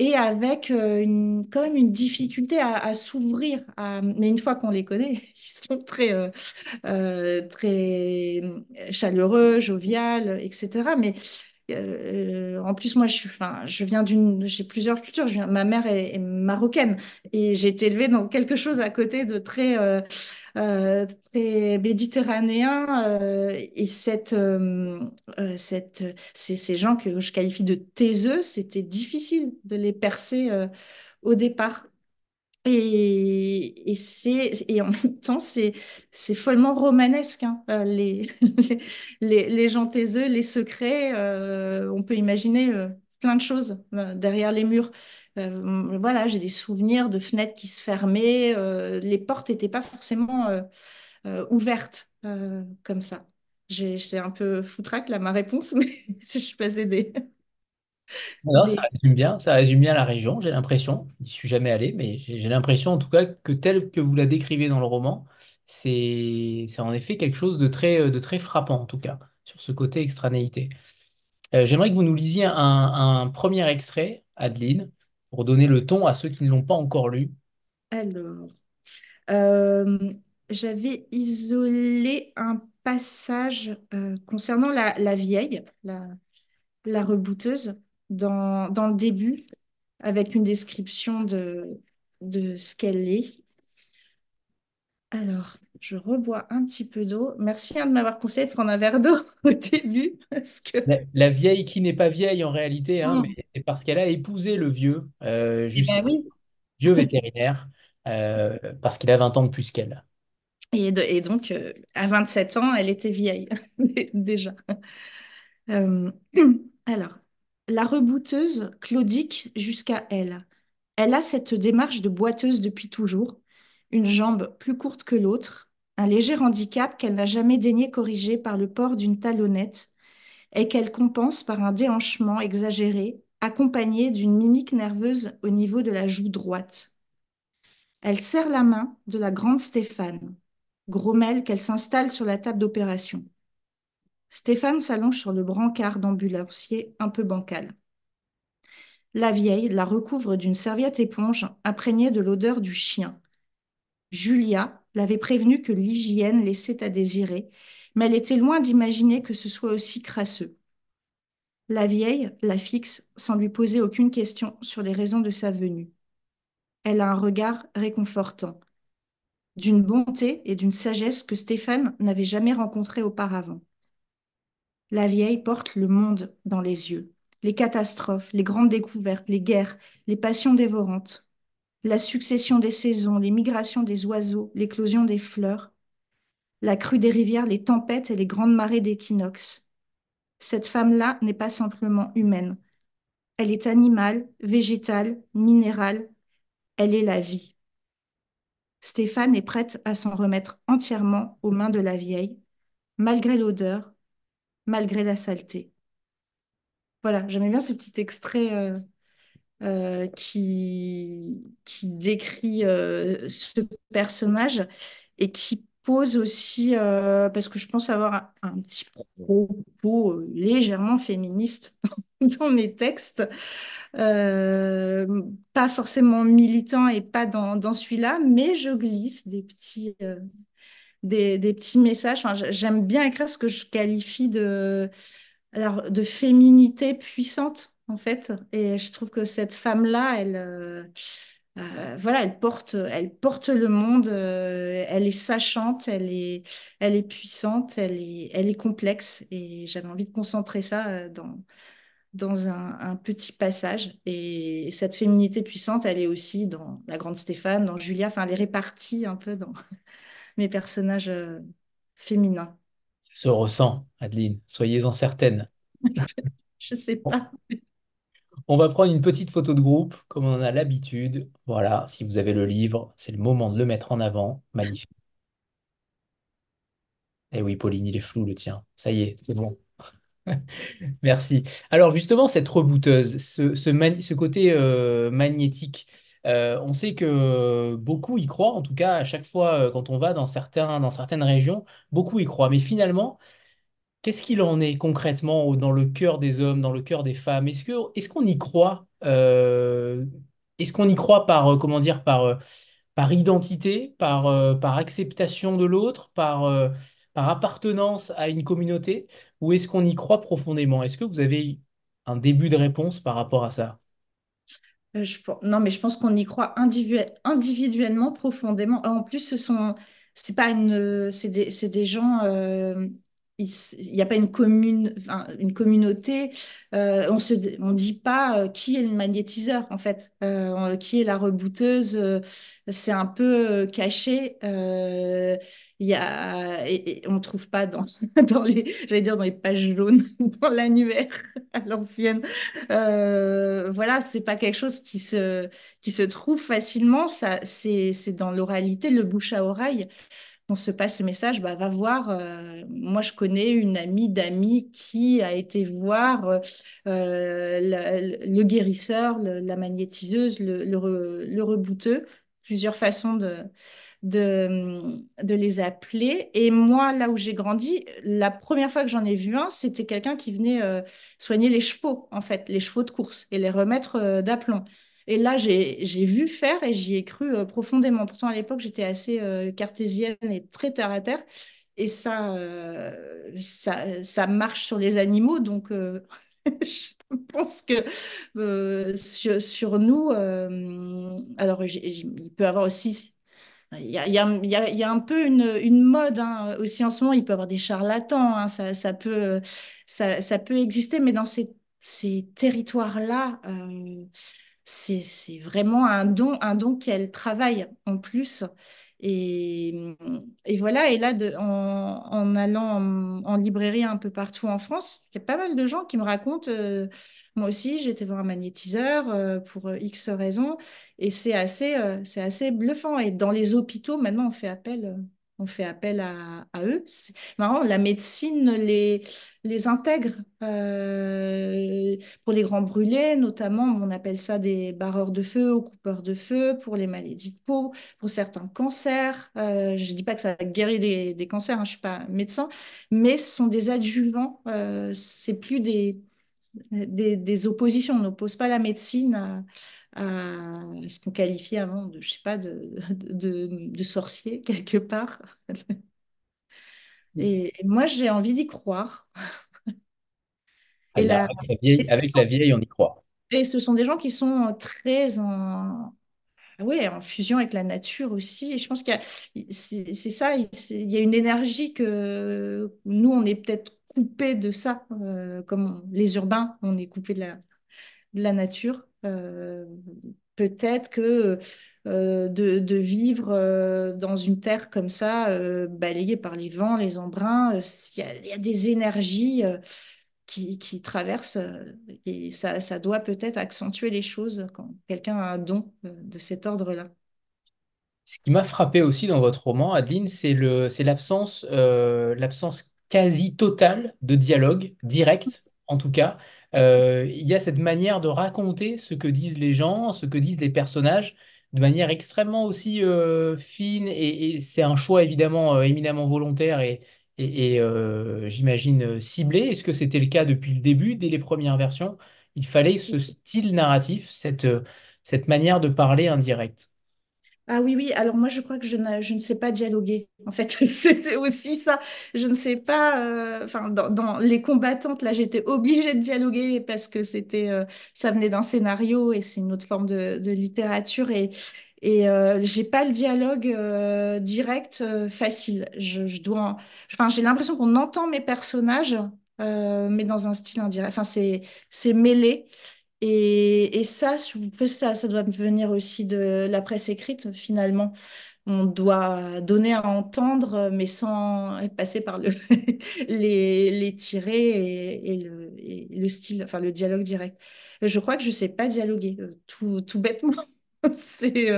et avec quand même une difficulté à s'ouvrir. Mais une fois qu'on les connaît, ils sont très chaleureux, jovial, etc. Mais en plus, moi, enfin, j'ai plusieurs cultures. Ma mère est marocaine et j'ai été élevée dans quelque chose à côté de très méditerranéen. Et ces gens que je qualifie de taiseux, c'était difficile de les percer au départ. Et en même temps, c'est follement romanesque, hein. Les gens taiseux, les secrets, on peut imaginer plein de choses derrière les murs. Voilà, j'ai des souvenirs de fenêtres qui se fermaient, les portes n'étaient pas forcément ouvertes comme ça. C'est un peu foutraque là ma réponse, mais si je passais Non, des... ça résume bien la région, j'ai l'impression. Je n'y suis jamais allé, mais j'ai l'impression en tout cas que tel que vous la décrivez dans le roman, c'est en effet quelque chose de très frappant en tout cas, sur ce côté extranéité. J'aimerais que vous nous lisiez un premier extrait, Adeline, pour donner le ton à ceux qui ne l'ont pas encore lu. Alors, Euh, j'avais isolé un passage concernant la vieille, la rebouteuse, dans le début, avec une description de ce qu'elle est. Alors, je rebois un petit peu d'eau. Merci hein, de m'avoir conseillé de prendre un verre d'eau au début, parce que... La vieille qui n'est pas vieille en réalité, hein, mais Mm. c'est parce qu'elle a épousé le vieux, Eh juste ben oui. vieux vétérinaire, parce qu'il a 20 ans de plus qu'elle. Et donc, à 27 ans, elle était vieille, déjà. Euh, alors, la rebouteuse claudique jusqu'à elle. Elle a cette démarche de boiteuse depuis toujours, une jambe plus courte que l'autre, un léger handicap qu'elle n'a jamais daigné corriger par le port d'une talonnette et qu'elle compense par un déhanchement exagéré, accompagné d'une mimique nerveuse au niveau de la joue droite. Elle serre la main de la grande Stéphane, grommelle qu'elle s'installe sur la table d'opération. Stéphane s'allonge sur le brancard d'ambulancier un peu bancal. La vieille la recouvre d'une serviette éponge imprégnée de l'odeur du chien. Julia l'avait prévenue que l'hygiène laissait à désirer, mais elle était loin d'imaginer que ce soit aussi crasseux. La vieille la fixe sans lui poser aucune question sur les raisons de sa venue. Elle a un regard réconfortant, d'une bonté et d'une sagesse que Stéphane n'avait jamais rencontrées auparavant. La vieille porte le monde dans les yeux, les catastrophes, les grandes découvertes, les guerres, les passions dévorantes, la succession des saisons, les migrations des oiseaux, l'éclosion des fleurs, la crue des rivières, les tempêtes et les grandes marées d'équinoxe. Cette femme-là n'est pas simplement humaine. Elle est animale, végétale, minérale. Elle est la vie. Stéphane est prête à s'en remettre entièrement aux mains de la vieille, malgré l'odeur, malgré la saleté. Voilà, j'aimais bien ce petit extrait qui décrit ce personnage et qui pose aussi, parce que je pense avoir un petit propos légèrement féministe dans mes textes, pas forcément militant et pas dans celui-là, mais je glisse des petits messages. Enfin, j'aime bien écrire ce que je qualifie alors, de féminité puissante, en fait. Et je trouve que cette femme-là, voilà, elle porte le monde, elle est sachante, elle est puissante, elle est complexe. Et j'avais envie de concentrer ça dans un petit passage. Et cette féminité puissante, elle est aussi dans La Grande Stéphane, dans Julia. Enfin, elle est répartie un peu dans mes personnages féminins. Ça se ressent, Adeline, soyez-en certaine. Je sais Bon, pas. on va prendre une petite photo de groupe, comme on en a l'habitude. Voilà, si vous avez le livre, c'est le moment de le mettre en avant. Magnifique. Eh oui, Pauline, il est flou le tien. Ça y est, c'est bon. Merci. Alors justement, cette rebooteuse, ce côté magnétique, on sait que beaucoup y croient, en tout cas à chaque fois quand on va dans certaines régions, beaucoup y croient. Mais finalement, qu'est-ce qu'il en est concrètement dans le cœur des hommes, dans le cœur des femmes? Est-ce qu'on y croit est-ce qu'on y croit par, comment dire, par identité, par acceptation de l'autre, par appartenance à une communauté, ou est-ce qu'on y croit profondément? Est-ce que vous avez un début de réponse par rapport à ça? Non, mais je pense qu'on y croit individuellement, profondément. En plus, c'est pas c'est des gens, il n'y a pas une commune, enfin, une communauté. On dit pas qui est le magnétiseur, en fait, qui est la rebouteuse. C'est un peu caché. On trouve pas j'allais dire dans les pages jaunes, dans l'annuaire à l'ancienne. Voilà, c'est pas quelque chose qui se trouve facilement. C'est dans l'oralité, le bouche à oreille. On se passe le message, bah, va voir. Moi, je connais une amie d'amis qui a été voir le guérisseur, la magnétiseuse, le rebouteux. Plusieurs façons de les appeler. Et moi, là où j'ai grandi, la première fois que j'en ai vu un, c'était quelqu'un qui venait soigner les chevaux, en fait, les chevaux de course et les remettre d'aplomb. Et là, j'ai vu faire et j'y ai cru profondément. Pourtant, à l'époque, j'étais assez cartésienne et très terre à terre. Et ça marche sur les animaux. Donc, je pense que sur nous, alors il peut y avoir aussi il y a un peu une mode hein, aussi en ce moment. Il peut y avoir des charlatans, hein, ça peut exister, mais dans ces territoires-là, c'est vraiment un don qu'elle travaille en plus. Et voilà, et là, en allant en librairie un peu partout en France, il y a pas mal de gens qui me racontent, moi aussi, j'ai été voir un magnétiseur pour X raisons, et c'est assez bluffant. Et dans les hôpitaux, maintenant, on fait appel à eux. C'est marrant, la médecine les intègre pour les grands brûlés, notamment, on appelle ça des barreurs de feu ou coupeurs de feu pour les maladies de peau, pour certains cancers. Je ne dis pas que ça guérit des cancers, hein, je ne suis pas médecin, mais ce sont des adjuvants. C'est plus des oppositions. On n'oppose pas la médecine à ce qu'on qualifiait avant je sais pas, de sorcier quelque part. Et moi, j'ai envie d'y croire. Ah Et, bien, la, et, ce avec la sont, vieille, on y croit. et ce sont des gens qui sont très ouais, en fusion avec la nature aussi. Et je pense qu'il y a, c'est ça, il y a une énergie que nous, on est peut-être coupé de ça, comme les urbains, on est coupé de la nature. Peut-être que de vivre dans une terre comme ça, balayée par les vents, les embruns, il y a des énergies qui traversent et ça doit peut-être accentuer les choses quand quelqu'un a un don de cet ordre-là. Ce qui m'a frappé aussi dans votre roman, Adeline, c'est l'absence quasi totale de dialogue, direct en tout cas. Il y a cette manière de raconter ce que disent les gens, ce que disent les personnages, de manière extrêmement aussi fine, et c'est un choix évidemment éminemment volontaire et j'imagine ciblé. Est-ce que c'était le cas depuis le début, dès les premières versions? Il fallait ce style narratif, cette manière de parler indirect. Ah oui, oui, alors moi je crois que je ne sais pas dialoguer. En fait, c'est aussi ça. Je ne sais pas, enfin, dans Les Combattantes, là, j'étais obligée de dialoguer parce que ça venait d'un scénario et c'est une autre forme de littérature. Et j'ai pas le dialogue direct facile. Je dois, enfin, j'ai l'impression qu'on entend mes personnages, mais dans un style indirect. Enfin, c'est mêlé. Et ça, ça doit venir aussi de la presse écrite, finalement. On doit donner à entendre, mais sans être passé par les tirés et le style, enfin le dialogue direct. Je crois que je sais pas dialoguer, tout bêtement. C'est,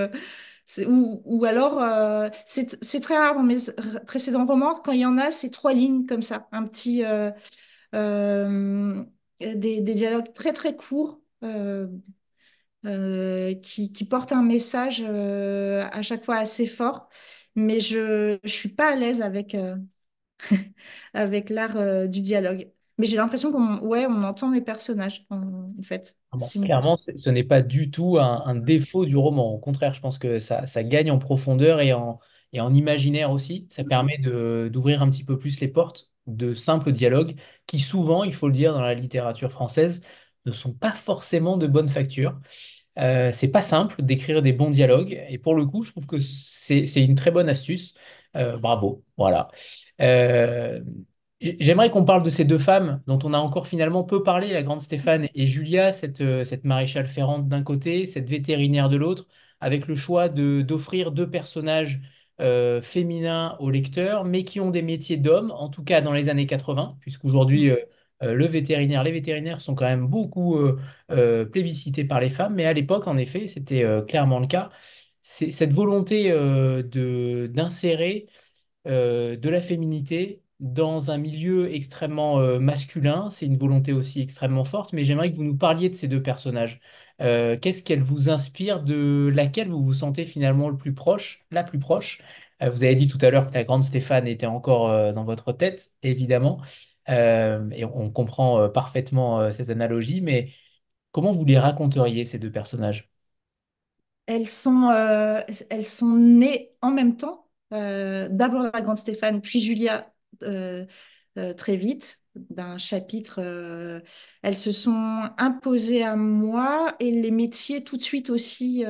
ou alors, c'est très rare dans mes précédents romans, quand il y en a, c'est trois lignes comme ça, euh, des dialogues très très courts qui portent un message à chaque fois assez fort, mais je ne suis pas à l'aise avec l'art du dialogue. Mais j'ai l'impression ouais, on entend mes personnages, en fait. Ah bon, clairement, ce n'est pas du tout un défaut du roman. Au contraire, je pense que ça gagne en profondeur et en imaginaire aussi. Ça permet d'ouvrir un petit peu plus les portes de simples dialogues qui souvent, il faut le dire, dans la littérature française, ne sont pas forcément de bonne facture. C'est pas simple d'écrire des bons dialogues et pour le coup, je trouve que c'est une très bonne astuce. Bravo, voilà. Euh, J'aimerais qu'on parle de ces deux femmes dont on a encore finalement peu parlé, la grande Stéphane et Julia, cette maréchale ferrante d'un côté, cette vétérinaire de l'autre, avec le choix d'offrir deux personnages féminins au lecteur, mais qui ont des métiers d'hommes, en tout cas dans les années 80, puisqu'aujourd'hui, les vétérinaires sont quand même beaucoup plébiscités par les femmes, mais à l'époque, en effet, c'était clairement le cas. C'est cette volonté d'insérer de la féminité dans un milieu extrêmement masculin. C'est une volonté aussi extrêmement forte, mais j'aimerais que vous nous parliez de ces deux personnages. Qu'est-ce qu'elle vous inspire, de laquelle vous vous sentez finalement le plus proche, la plus proche? Vous avez dit tout à l'heure que la grande Stéphane était encore dans votre tête, évidemment. Et on comprend parfaitement cette analogie, mais comment vous les raconteriez, ces deux personnages? Elles sont, euh, elles sont nées en même temps. D'abord la grande Stéphane, puis Julia très vite, d'un chapitre. Elles se sont imposées à moi et les métiers tout de suite aussi.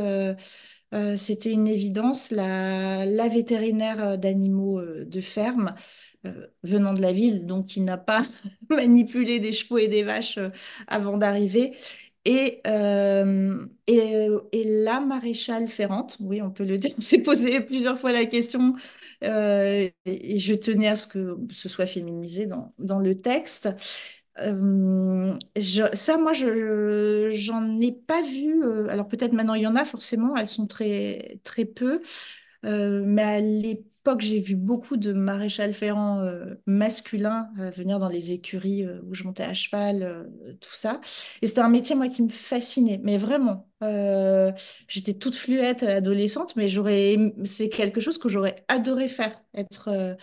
C'était une évidence. La vétérinaire d'animaux de ferme, venant de la ville, donc qui n'a pas manipulé des chevaux et des vaches avant d'arriver. Et la maréchale ferrante, oui, on peut le dire, on s'est posé plusieurs fois la question et je tenais à ce que ce soit féminisé dans le texte. Ça, moi, j'en ai pas vu. Alors peut-être maintenant il y en a forcément, elles sont très, très peu. Mais à l'époque, j'ai vu beaucoup de maréchal ferrant masculins venir dans les écuries où je montais à cheval, tout ça. Et c'était un métier, moi, qui me fascinait, mais vraiment. J'étais toute fluette adolescente, mais c'est quelque chose que j'aurais adoré faire, être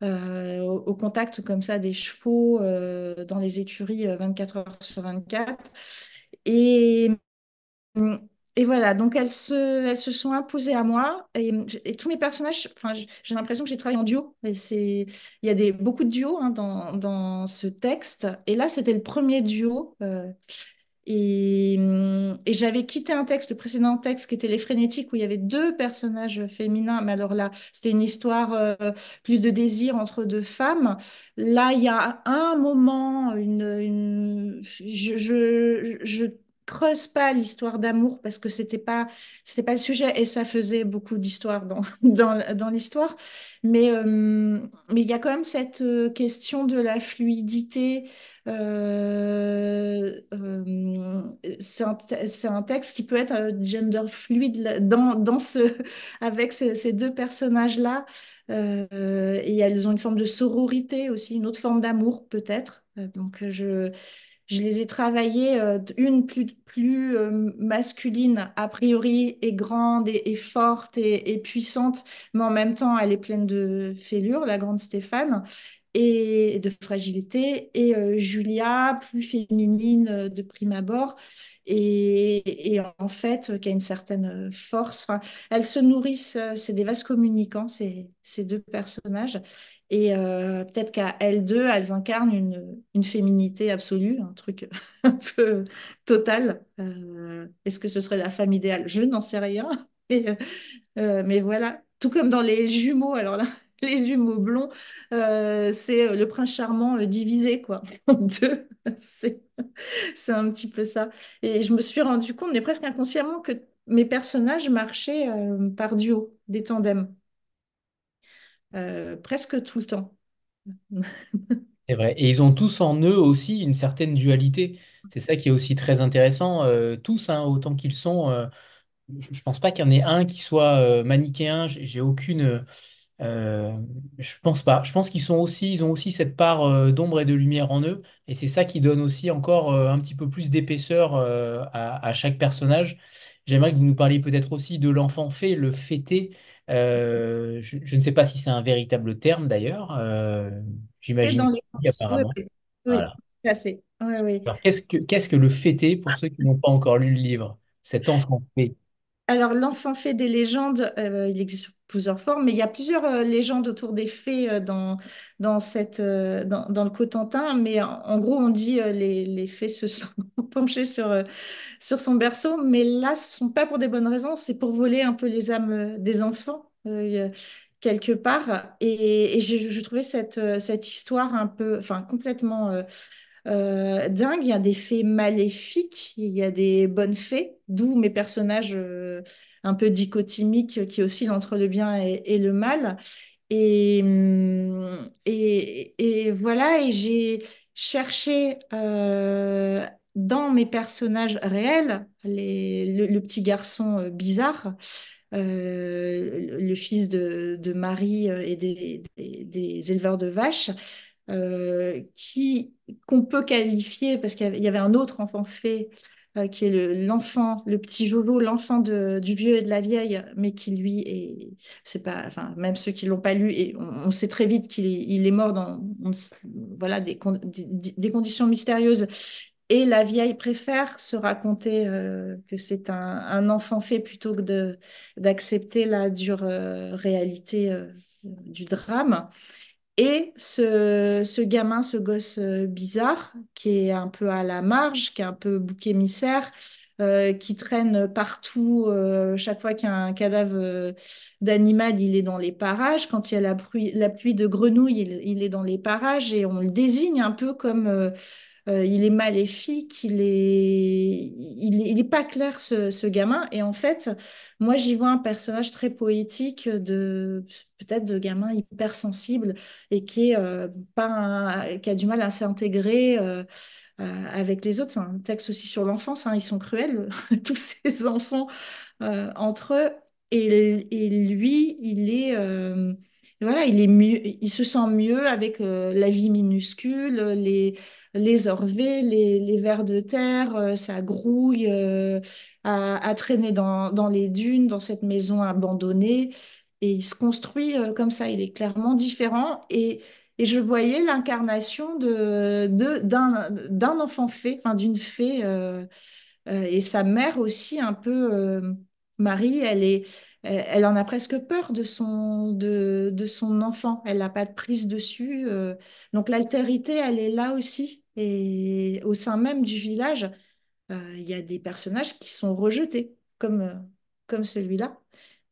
au contact comme ça des chevaux dans les écuries 24 heures sur 24. Et Et voilà, donc elles se sont imposées à moi et tous mes personnages, enfin, j'ai l'impression que j'ai travaillé en duo. Il y a beaucoup de duos hein, dans ce texte. Et là, c'était le premier duo. Et j'avais quitté un texte, le précédent texte qui était Les Frénétiques, où il y avait deux personnages féminins. Mais alors là, c'était une histoire plus de désir entre deux femmes. Là, il y a un moment, je creuse pas l'histoire d'amour parce que c'était pas le sujet et ça faisait beaucoup d'histoire dans l'histoire. Mais il y a quand même cette question de la fluidité. C'est un texte qui peut être gender fluide avec ces deux personnages-là. Et elles ont une forme de sororité aussi, une autre forme d'amour peut-être. Je les ai travaillées, une plus masculine a priori, et grande et forte et puissante, mais en même temps, elle est pleine de fêlure, la grande Stéphane, et de fragilité, et Julia, plus féminine de prime abord, et en fait, qui a une certaine force. Enfin, elles se nourrissent, c'est des vases communicants, ces deux personnages. Et peut-être qu'à elles deux, elles incarnent une féminité absolue, un truc un peu total. Est-ce que ce serait la femme idéale? Je n'en sais rien. Mais voilà, tout comme dans les jumeaux, alors là, les jumeaux blonds, c'est le prince charmant divisé, quoi, en deux. C'est, c'est un petit peu ça. Et je me suis rendu compte, mais presque inconsciemment, que mes personnages marchaient par duo, des tandems, presque tout le temps. C'est vrai. Et ils ont tous en eux aussi une certaine dualité. C'est ça qui est aussi très intéressant. Tous, hein, autant qu'ils sont. Je pense pas qu'il y en ait un qui soit manichéen. J'ai aucune. Euh, je pense pas. Je pense ils ont aussi cette part d'ombre et de lumière en eux, et c'est ça qui donne aussi encore un petit peu plus d'épaisseur à chaque personnage. J'aimerais que vous nous parliez peut-être aussi de l'enfant fée, le fêté. Je ne sais pas si c'est un véritable terme d'ailleurs. Et J'imagine dans que les oui, contes, oui, apparemment. oui, oui, Voilà. tout à fait. Oui, oui. Alors qu'est-ce que le fêté pour ceux qui n'ont pas encore lu le livre? Cet enfant fée. Alors, l'enfant fée des légendes, il existe sous plusieurs formes, mais il y a plusieurs légendes autour des fées dans le Cotentin. Mais en gros, on dit les fées se sont penchées sur son berceau. Mais là, ce ne sont pas pour des bonnes raisons, c'est pour voler un peu les âmes des enfants, quelque part. Et je trouvais cette histoire un peu, enfin, complètement dingue. Il y a des fées maléfiques, il y a des bonnes fées, d'où mes personnages un peu dichotomiques qui oscillent entre le bien et le mal. Et voilà, et j'ai cherché dans mes personnages réels le petit garçon bizarre, le fils de Marie et des éleveurs de vaches, qu'on peut qualifier, parce qu'il y avait un autre enfant fée, qui est l'enfant, le petit Jojo, l'enfant du vieux et de la vieille, mais qui lui est, c'est pas, enfin, même ceux qui l'ont pas lu, et on sait très vite il est mort voilà, des conditions mystérieuses. Et la vieille préfère se raconter que c'est un enfant fait plutôt que d'accepter la dure réalité du drame. Et ce gamin, ce gosse bizarre, qui est un peu à la marge, qui est un peu bouc émissaire, qui traîne partout, chaque fois qu'il y a un cadavre d'animal, il est dans les parages. Quand il y a la pluie de grenouilles, il est dans les parages et on le désigne un peu comme il est maléfique, il est pas clair ce gamin. Et en fait, moi j'y vois un personnage très poétique de peut-être de gamin hypersensible et qui est pas qui a du mal à s'intégrer avec les autres. C'est un texte aussi sur l'enfance, hein, ils sont cruels tous ces enfants entre eux. Et lui, voilà, il est mieux, il se sent mieux avec la vie minuscule, les orvées, les vers de terre, ça grouille, à traîner dans les dunes, dans cette maison abandonnée. Et il se construit comme ça, il est clairement différent. Et je voyais l'incarnation d'un enfant fée, enfin d'une fée. Et sa mère aussi, un peu, Marie, elle en a presque peur de son enfant. Elle n'a pas de prise dessus. Donc l'altérité, elle est là aussi. Et au sein même du village, il y a des personnages qui sont rejetés, comme celui-là,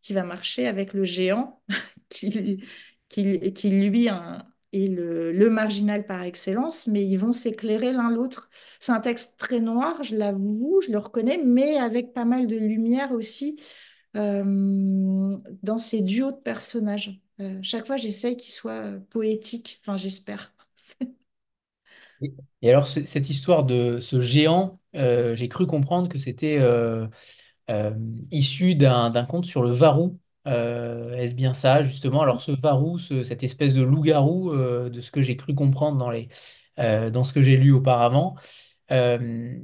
qui va marcher avec le géant, qui, qui lui est le marginal par excellence, mais ils vont s'éclairer l'un l'autre. C'est un texte très noir, je l'avoue, je le reconnais, mais avec pas mal de lumière aussi dans ces duos de personnages. Chaque fois, j'essaye qu'ils soient poétiques, enfin j'espère. Et alors, cette histoire de ce géant, j'ai cru comprendre que c'était euh, issu d'un conte sur le Varou. Est-ce bien ça, justement? Alors, ce Varou, cette espèce de loup-garou, de ce que j'ai cru comprendre dans ce que j'ai lu auparavant, euh,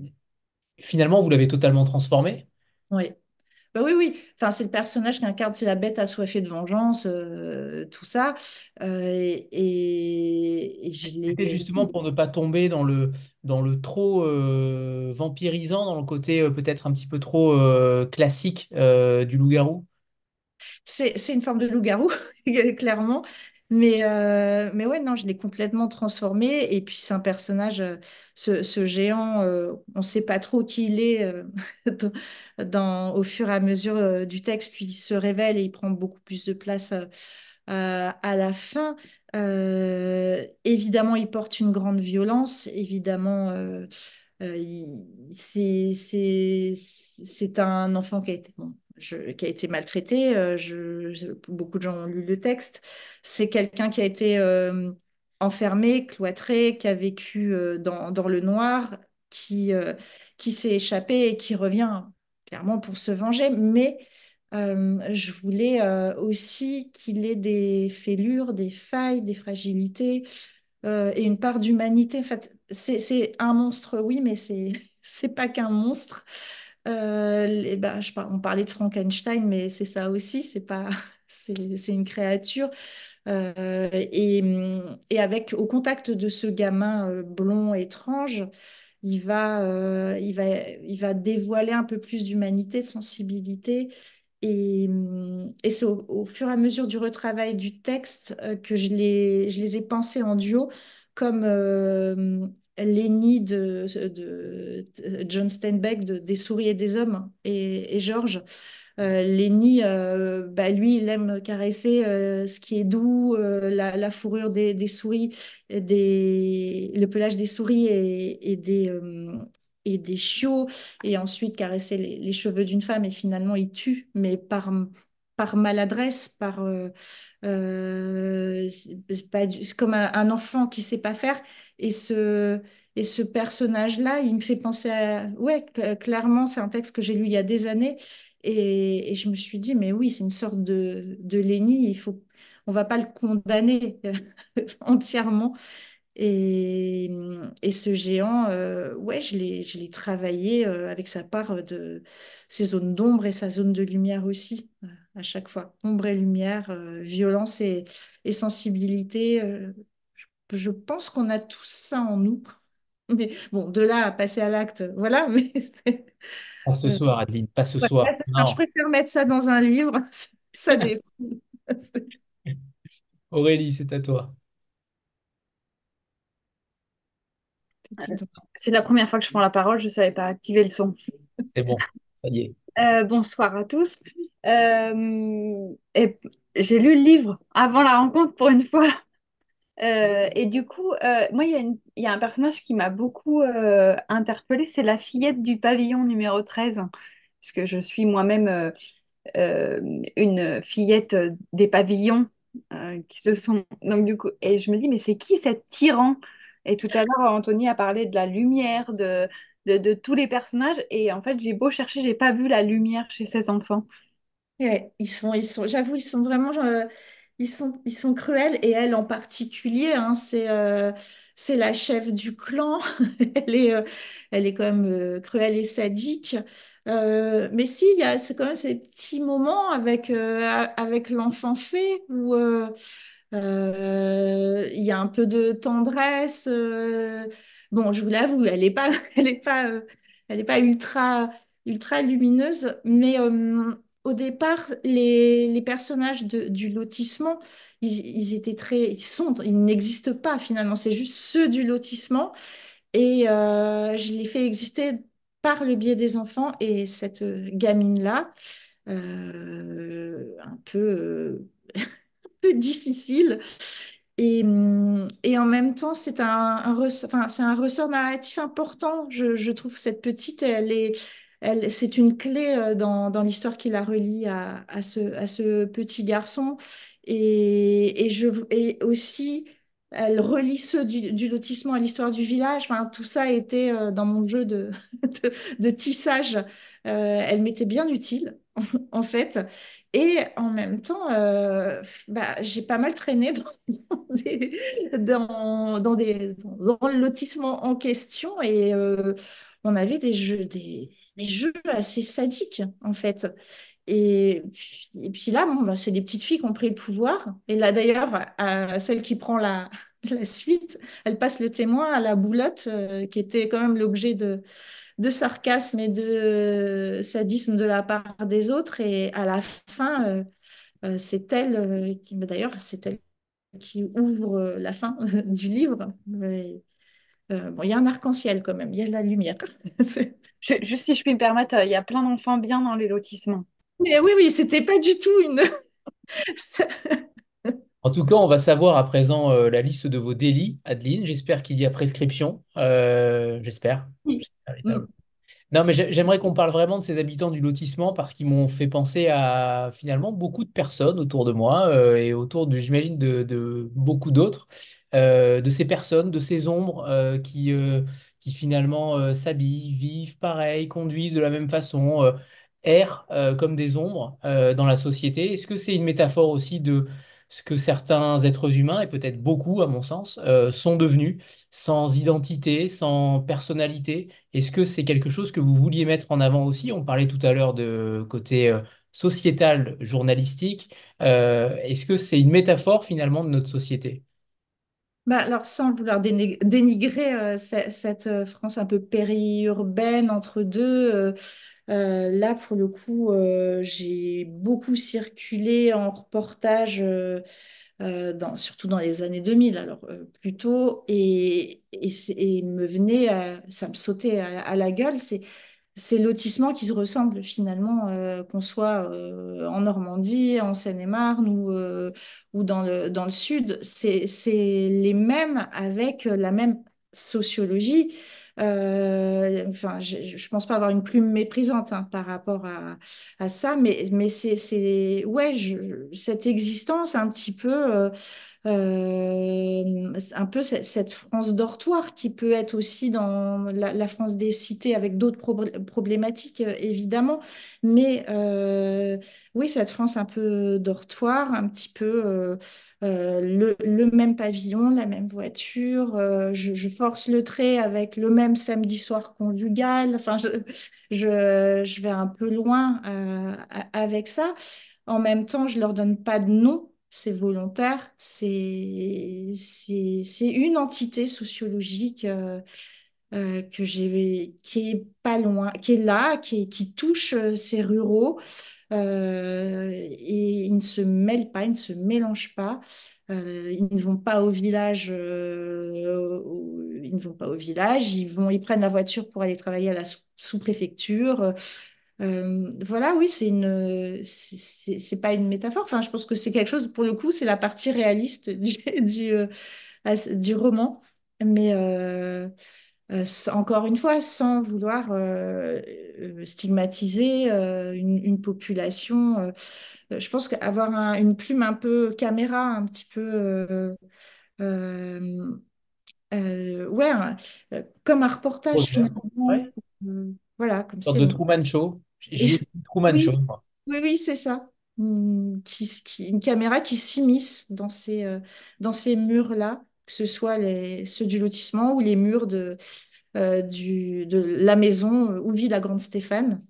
finalement, vous l'avez totalement transformé. Oui. Bah oui, oui. Enfin, c'est le personnage qui incarne, c'est la bête assoiffée de vengeance, tout ça. Et je l'ai. C'était justement pour ne pas tomber dans le trop vampirisant, dans le côté peut-être un petit peu trop classique du loup-garou. C'est une forme de loup-garou, clairement. Mais ouais, non, je l'ai complètement transformé. Et puis, c'est un personnage, ce géant, on ne sait pas trop qui il est au fur et à mesure du texte. Puis, il se révèle et il prend beaucoup plus de place à la fin. Évidemment, il porte une grande violence. Évidemment, c'est un enfant qui a été, bon, qui a été maltraité. Beaucoup de gens ont lu le texte. C'est quelqu'un qui a été enfermé, cloîtré, qui a vécu dans le noir, qui s'est échappé et qui revient clairement pour se venger. Mais je voulais aussi qu'il ait des fêlures, des failles, des fragilités et une part d'humanité. En fait, c'est un monstre, oui, mais c'est c'est pas qu'un monstre. On parlait de Frankenstein, mais c'est ça aussi. C'est pas, c'est une créature. Et avec au contact de ce gamin blond étrange, il va dévoiler un peu plus d'humanité, de sensibilité. Et c'est au fur et à mesure du retravail du texte que je les ai pensés en duo, comme Lenny de John Steinbeck Des souris et des hommes et Georges. Lenny, bah, lui, il aime caresser ce qui est doux, la fourrure des souris, le pelage des souris et des chiots, et ensuite caresser les cheveux d'une femme, et finalement il tue, mais par maladresse, c'est comme un enfant qui sait pas faire, et ce personnage-là, il me fait penser à... Ouais, clairement, c'est un texte que j'ai lu il y a des années, et je me suis dit, mais oui, c'est une sorte de Lenny, on va pas le condamner entièrement. Et, et ce géant, ouais, je l'ai travaillé avec sa part de ses zones d'ombre et sa zone de lumière aussi, à chaque fois. Ombre et lumière, violence et sensibilité. Je pense qu'on a tous ça en nous. Mais bon, de là à passer à l'acte, voilà. Mais Pas ce euh, soir, Adeline, pas ce ouais, soir. là, ce soir, je Non. préfère mettre ça dans un livre. Ça dépend. Aurélie, c'est à toi. C'est la première fois que je prends la parole, je ne savais pas activer le son. C'est bon, ça y est. Bonsoir à tous. Et j'ai lu le livre avant la rencontre pour une fois. Et du coup, moi, il y a un personnage qui m'a beaucoup interpellée, c'est la fillette du pavillon numéro 13. Parce que je suis moi-même euh, une fillette des pavillons qui se sont... Donc, du coup, et je me dis, mais c'est qui cette tyran? Et tout à l'heure, Anthony a parlé de la lumière, de tous les personnages. Et en fait, j'ai beau chercher, j'ai pas vu la lumière chez ces enfants. Ouais, j'avoue, ils sont cruels et elle en particulier, hein, c'est la chef du clan. Elle est quand même cruelle et sadique. Mais si, c'est quand même ces petits moments avec l'enfant fée où il y a un peu de tendresse. Bon, je vous l'avoue, elle est pas, elle est pas elle est pas ultra lumineuse, mais au départ, les personnages du lotissement, ils étaient ils n'existent pas finalement, c'est juste ceux du lotissement. Et je les fais exister par le biais des enfants et cette gamine-là, un peu, un peu difficile. Et en même temps, c'est un ressort narratif important. Je trouve cette petite, c'est une clé dans l'histoire qui la relie à ce petit garçon. Et aussi, elle relie ceux du lotissement à l'histoire du village. Enfin, tout ça a été dans mon jeu de tissage. Elle m'était bien utile, en fait. Et en même temps, j'ai pas mal traîné des- dans le lotissement en question et on avait des jeux assez sadiques en fait. Et puis là, bon, c'est les petites filles qui ont pris le pouvoir. Et là d'ailleurs, celle qui prend la suite, elle passe le témoin à la boulotte, qui était quand même l'objet de sarcasme et de sadisme de la part des autres. Et à la fin, c'est elle d'ailleurs, c'est elle qui ouvre la fin du livre. Bon, il y a un arc-en-ciel quand même, il y a de la lumière. Juste si je puis me permettre, il y a plein d'enfants bien dans les lotissements. Mais oui, oui, c'était pas du tout une. En tout cas, on va savoir à présent la liste de vos délits, Adeline. J'espère qu'il y a prescription. J'espère. Mm. Non, mais j'aimerais qu'on parle vraiment de ces habitants du lotissement parce qu'ils m'ont fait penser à finalement beaucoup de personnes autour de moi et autour de, j'imagine, de beaucoup d'autres, de ces personnes, de ces ombres qui finalement s'habillent, vivent pareil, conduisent de la même façon, errent comme des ombres dans la société. Est-ce que c'est une métaphore aussi de ce que certains êtres humains, et peut-être beaucoup à mon sens, sont devenus sans identité, sans personnalité? Est-ce que c'est quelque chose que vous vouliez mettre en avant aussi? On parlait tout à l'heure de côté sociétal, journalistique. Est-ce que c'est une métaphore finalement de notre société? Alors, sans vouloir dénigrer cette France un peu périurbaine entre deux, là, pour le coup, j'ai beaucoup circulé en reportage, surtout dans les années 2000, alors plutôt, et ça me sautait à la gueule, ces lotissements qui se ressemblent finalement, qu'on soit en Normandie, en Seine-et-Marne ou dans le sud, c'est les mêmes avec la même sociologie. Enfin, je pense pas avoir une plume méprisante hein, par rapport à ça, mais ouais, cette existence un petit peu. Un peu cette France dortoir qui peut être aussi dans la France des cités avec d'autres problématiques, évidemment. Mais oui, cette France un peu dortoir, un petit peu le même pavillon, la même voiture. Je force le trait avec le même samedi soir conjugal. Enfin, je vais un peu loin avec ça. En même temps, je leur donne pas de nom, c'est volontaire, c'est une entité sociologique qui est pas loin, qui est là, qui touche ces ruraux et ils ne se mêlent pas, ils ne se mélangent pas. Ils ne vont pas au village, ils ne vont pas au village, ils prennent la voiture pour aller travailler à la sous-préfecture. Voilà, oui, c'est pas une métaphore. Enfin, je pense que c'est quelque chose, pour le coup, c'est la partie réaliste du roman. Mais encore une fois, sans vouloir stigmatiser une population, je pense qu'avoir une plume un peu caméra, un petit peu, euh, ouais, comme un reportage Projet. finalement. Ouais. Voilà, comme Une sorte c'est. de Truman Show. Et J'y ai vu Truman Show, oui, moi. oui, oui, c'est ça. Une caméra qui s'immisce dans ces murs-là, que ce soit ceux du lotissement ou les murs de la maison où vit la grande Stéphane.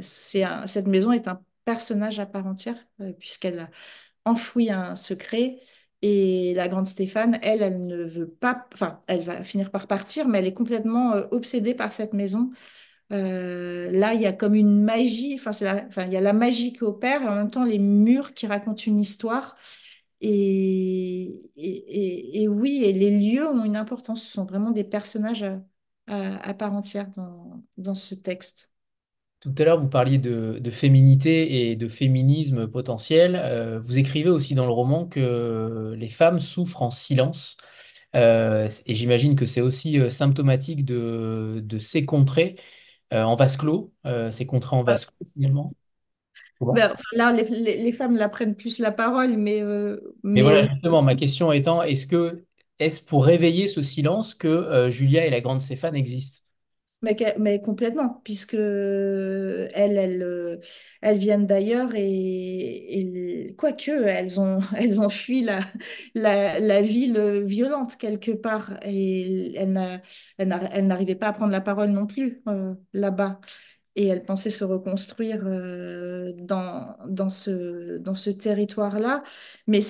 Cette maison est un personnage à part entière, puisqu'elle a enfoui un secret. Et la grande Stéphane, elle ne veut pas, enfin, elle va finir par partir, mais elle est complètement obsédée par cette maison Là, il y a comme une magie, enfin, il y a la magie qui opère et en même temps les murs qui racontent une histoire. Et oui, et les lieux ont une importance. Ce sont vraiment des personnages à part entière dans ce texte. Tout à l'heure, vous parliez de féminité et de féminisme potentiel. Vous écrivez aussi dans le roman que les femmes souffrent en silence. Et j'imagine que c'est aussi symptomatique de ces contrées en vase clos, ces contrées en Euh, vase clos finalement. Comment? ben, enfin, là, les femmes la prennent plus la parole, Mais mais voilà, justement, ma question étant, est-ce pour réveiller ce silence que Julia et la grande Stéphane existent? Mais complètement, puisque elles viennent d'ailleurs et quoique elles ont fui la ville violente quelque part et elles n'arrivaient pas à prendre la parole non plus là-bas. Et elles pensaient se reconstruire dans ce territoire-là. Mais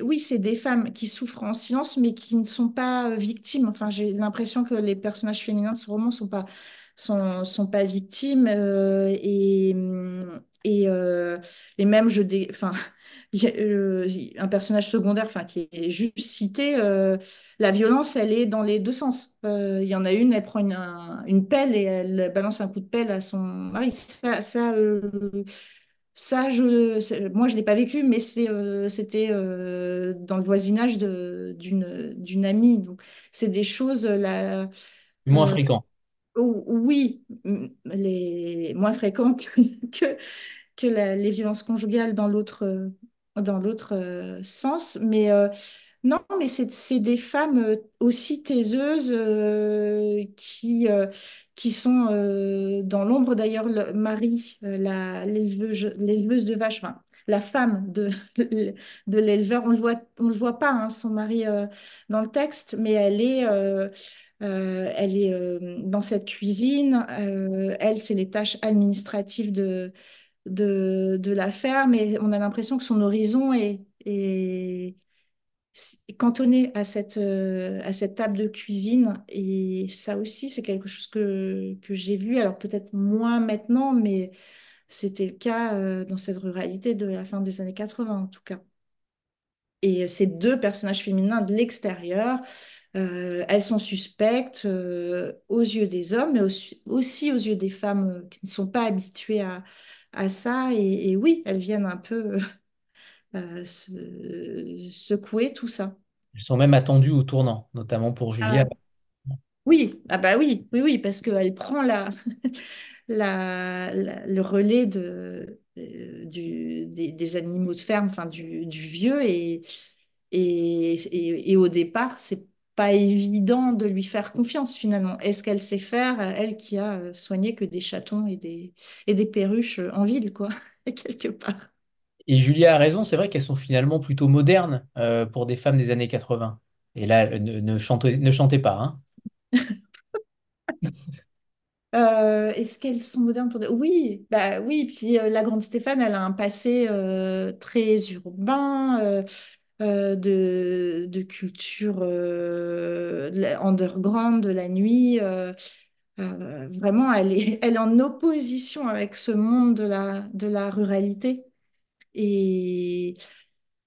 oui, c'est des femmes qui souffrent en silence, mais qui ne sont pas victimes. Enfin, j'ai l'impression que les personnages féminins de ce roman sont pas victimes. Et même, enfin, il y a, un personnage secondaire enfin, qui est juste cité, la violence, elle est dans les deux sens. Il y en a une, elle prend une pelle et elle balance un coup de pelle à son mari. Moi, je ne l'ai pas vécu, mais c'était dans le voisinage d'une amie. Donc, c'est des choses là, Du moins fréquent. oui, moins fréquentes que, les violences conjugales dans l'autre sens. Non, mais c'est des femmes aussi taiseuses qui sont dans l'ombre. D'ailleurs, Marie, l'éleveuse de vaches, enfin, la femme de l'éleveur, on le voit pas, hein, son mari dans le texte, mais elle est dans cette cuisine. Elle, c'est les tâches administratives de la ferme et on a l'impression que son horizon est cantonné à cette table de cuisine. Et ça aussi, c'est quelque chose que j'ai vu. Alors peut-être moins maintenant, mais c'était le cas dans cette ruralité de la fin des années 80 en tout cas. Et ces deux personnages féminins de l'extérieur, elles sont suspectes aux yeux des hommes, mais aussi aux yeux des femmes qui ne sont pas habituées à ça. Et oui, elles viennent un peu secouer tout ça. Ils sont même attendus au tournant, notamment pour Julia. Ah, oui, ah bah oui, oui, oui, parce qu'elle prend le relais des animaux de ferme, enfin du vieux, et au départ, c'est pas évident de lui faire confiance finalement. Est-ce qu'elle sait faire, elle qui a soigné que des chatons et des perruches en ville, quoi, quelque part. Et Julia a raison, c'est vrai qu'elles sont finalement plutôt modernes pour des femmes des années 80. Et là, ne chantez pas, hein. Est-ce qu'elles sont modernes Oui, bah oui. Puis la grande Stéphane, elle a un passé très urbain, de culture underground, de la nuit. Vraiment, elle est en opposition avec ce monde de la ruralité. Et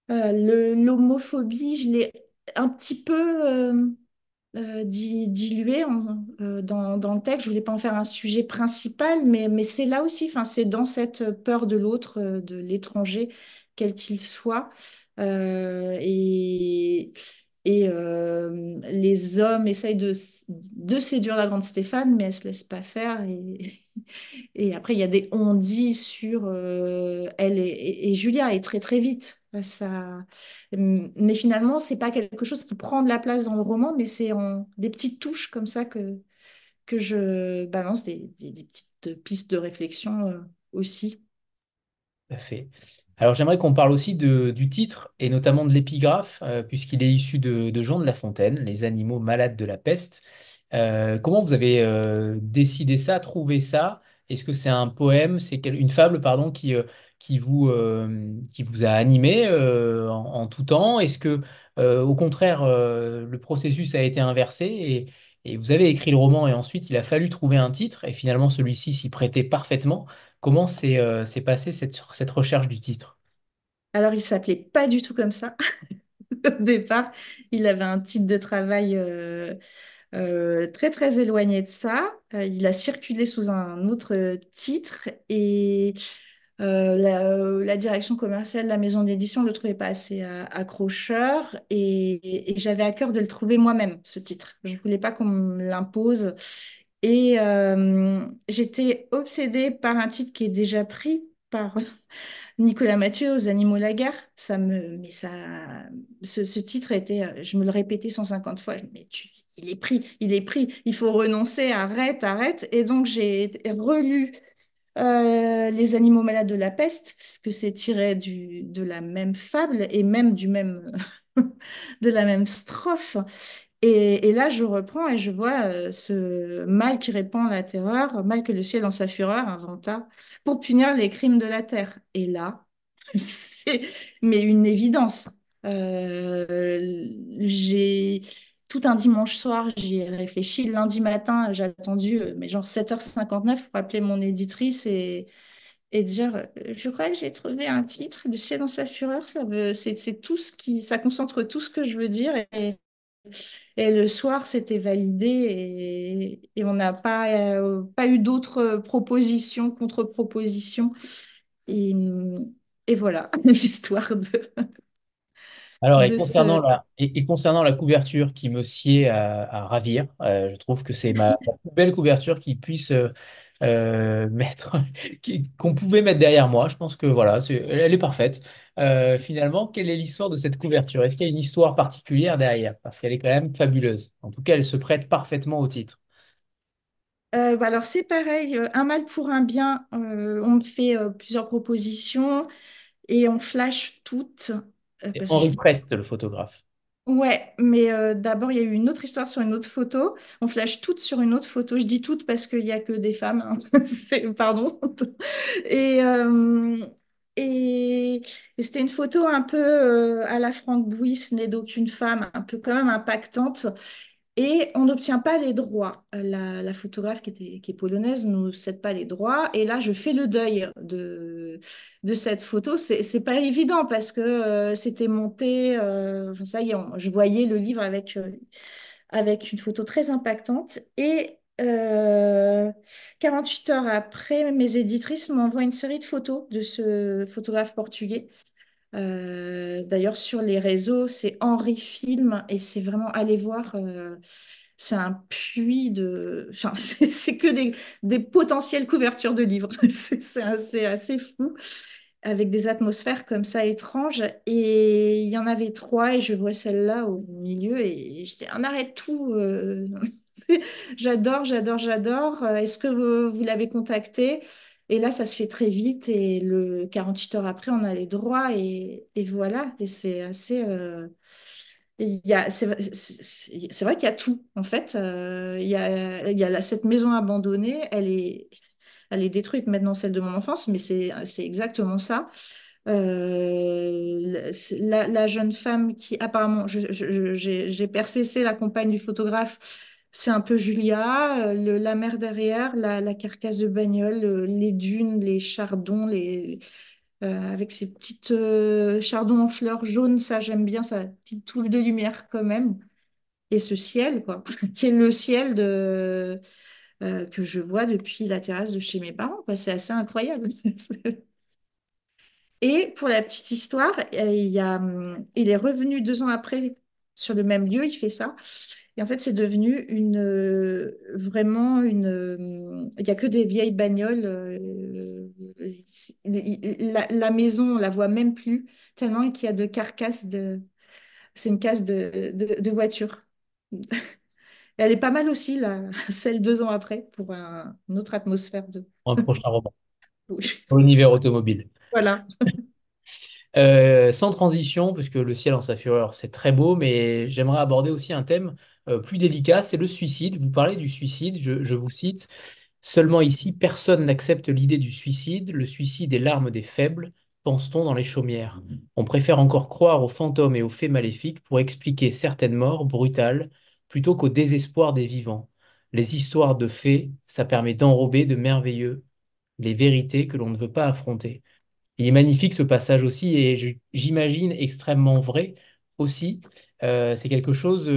l'homophobie, je l'ai un petit peu diluée dans le texte. Je voulais pas en faire un sujet principal, mais c'est là aussi, enfin, c'est dans cette peur de l'autre, de l'étranger, quel qu'il soit. Euh, et les hommes essayent de séduire la grande Stéphane, mais elle se laisse pas faire. Et après, il y a des on-dit sur elle et Julia, et très très vite. Mais finalement, c'est pas quelque chose qui prend de la place dans le roman, mais c'est en des petites touches comme ça que je balance des petites pistes de réflexion aussi. Tout à fait. Alors j'aimerais qu'on parle aussi du titre et notamment de l'épigraphe, puisqu'il est issu de Jean de La Fontaine, Les animaux malades de la peste. Comment vous avez décidé ça, trouvé ça? Est-ce que c'est un poème, une fable, pardon, qui vous a animé en tout temps? Est-ce que, au contraire, le processus a été inversé? Et vous avez écrit le roman et ensuite il a fallu trouver un titre et finalement celui-ci s'y prêtait parfaitement. Comment s'est passée cette recherche du titre? Alors, il s'appelait pas du tout comme ça au départ. Il avait un titre de travail très très éloigné de ça. Il a circulé sous un autre titre et la direction commerciale de la maison d'édition ne le trouvait pas assez accrocheur et j'avais à cœur de le trouver moi-même, ce titre. Je ne voulais pas qu'on me l'impose et j'étais obsédée par un titre qui est déjà pris par Nicolas Mathieu aux Animaux Lagarde. Mais ça, ce titre était, je me le répétais 150 fois. Il est pris, il est pris, il faut renoncer, arrête, arrête. Et donc j'ai relu Les animaux malades de la peste, parce que c'est tiré de la même fable et même de la même strophe. Et là, je reprends et je vois ce mal qui répand la terreur, mal que le ciel en sa fureur inventa pour punir les crimes de la terre. Et là, c'est mais une évidence. J'ai tout un dimanche soir, j'y ai réfléchi. Lundi matin, j'ai attendu mais genre 7h59 pour appeler mon éditrice et dire je crois que j'ai trouvé un titre, le ciel en sa fureur, c'est tout ce qui, ça concentre tout ce que je veux dire. Et le soir, c'était validé et on n'a pas eu d'autres propositions, contre-propositions. Et, et voilà l'histoire Alors, de ce... et concernant la couverture qui me sied à ravir, je trouve que c'est la plus belle couverture qui puisse mettre, qu'on pouvait mettre derrière moi. Je pense que voilà, elle est parfaite. Finalement, quelle est l'histoire de cette couverture? Est-ce qu'il y a une histoire particulière derrière? Parce qu'elle est quand même fabuleuse. En tout cas, elle se prête parfaitement au titre. Bah alors c'est pareil, un mal pour un bien, on me fait plusieurs propositions et on flash toutes, C'est parce que je Henri dis Prest, le photographe. ouais, mais d'abord, il y a eu une autre histoire sur une autre photo. On flash toutes sur une autre photo. Je dis toutes parce qu'il n'y a que des femmes, hein. Pardon. Et, euh, et c'était une photo un peu à la Franck Bouis, née d'aucune femme, un peu quand même impactante. Et on n'obtient pas les droits. La photographe qui est polonaise nous cède pas les droits. Et là, je fais le deuil de cette photo. C'est pas évident parce que c'était monté. Enfin, ça y est, je voyais le livre avec une photo très impactante. Et 48 heures après, mes éditrices m'envoient une série de photos de ce photographe portugais. D'ailleurs, sur les réseaux, c'est Henri Film et c'est vraiment, allez voir, c'est un puits de... Enfin, c'est que des potentielles couvertures de livres. C'est assez fou, avec des atmosphères comme ça étranges. Et il y en avait trois et je vois celle-là au milieu et je dis, on arrête tout. J'adore, j'adore, j'adore. Est-ce que vous l'avez contacté? Et là, ça se fait très vite et 48 heures après, on a les droits et voilà. Et c'est assez... c'est vrai qu'il y a tout, en fait. Cette maison abandonnée, elle est détruite maintenant, celle de mon enfance, mais c'est exactement ça. La jeune femme qui, apparemment, j'ai percé, c'est la compagne du photographe. C'est un peu Julia, la mer derrière, la carcasse de bagnole, les dunes, les chardons, avec ces petites chardons en fleurs jaunes, ça j'aime bien, ça, petite touche de lumière quand même. Et ce ciel, quoi, qui est le ciel que je vois depuis la terrasse de chez mes parents, quoi. C'est assez incroyable. Et pour la petite histoire, il est revenu 2 ans après sur le même lieu, il fait ça. Et en fait, c'est devenu vraiment il n'y a que des vieilles bagnoles. La maison, on la voit même plus, tellement qu'il y a de carcasses c'est une casse de voiture. Elle est pas mal aussi, celle 2 ans après, pour une autre atmosphère de. Pour un prochain roman, Oui. pour l'univers automobile. Voilà. Sans transition, puisque le ciel en sa fureur, c'est très beau, mais j'aimerais aborder aussi un thème plus délicat, c'est le suicide. Vous parlez du suicide, je vous cite, seulement ici, personne n'accepte l'idée du suicide. Le suicide est l'arme des faibles, pense-t-on dans les chaumières. On préfère encore croire aux fantômes et aux faits maléfiques pour expliquer certaines morts brutales plutôt qu'au désespoir des vivants. Les histoires de fées, ça permet d'enrober de merveilleux les vérités que l'on ne veut pas affronter. Il est magnifique ce passage aussi, et j'imagine extrêmement vrai aussi. C'est quelque chose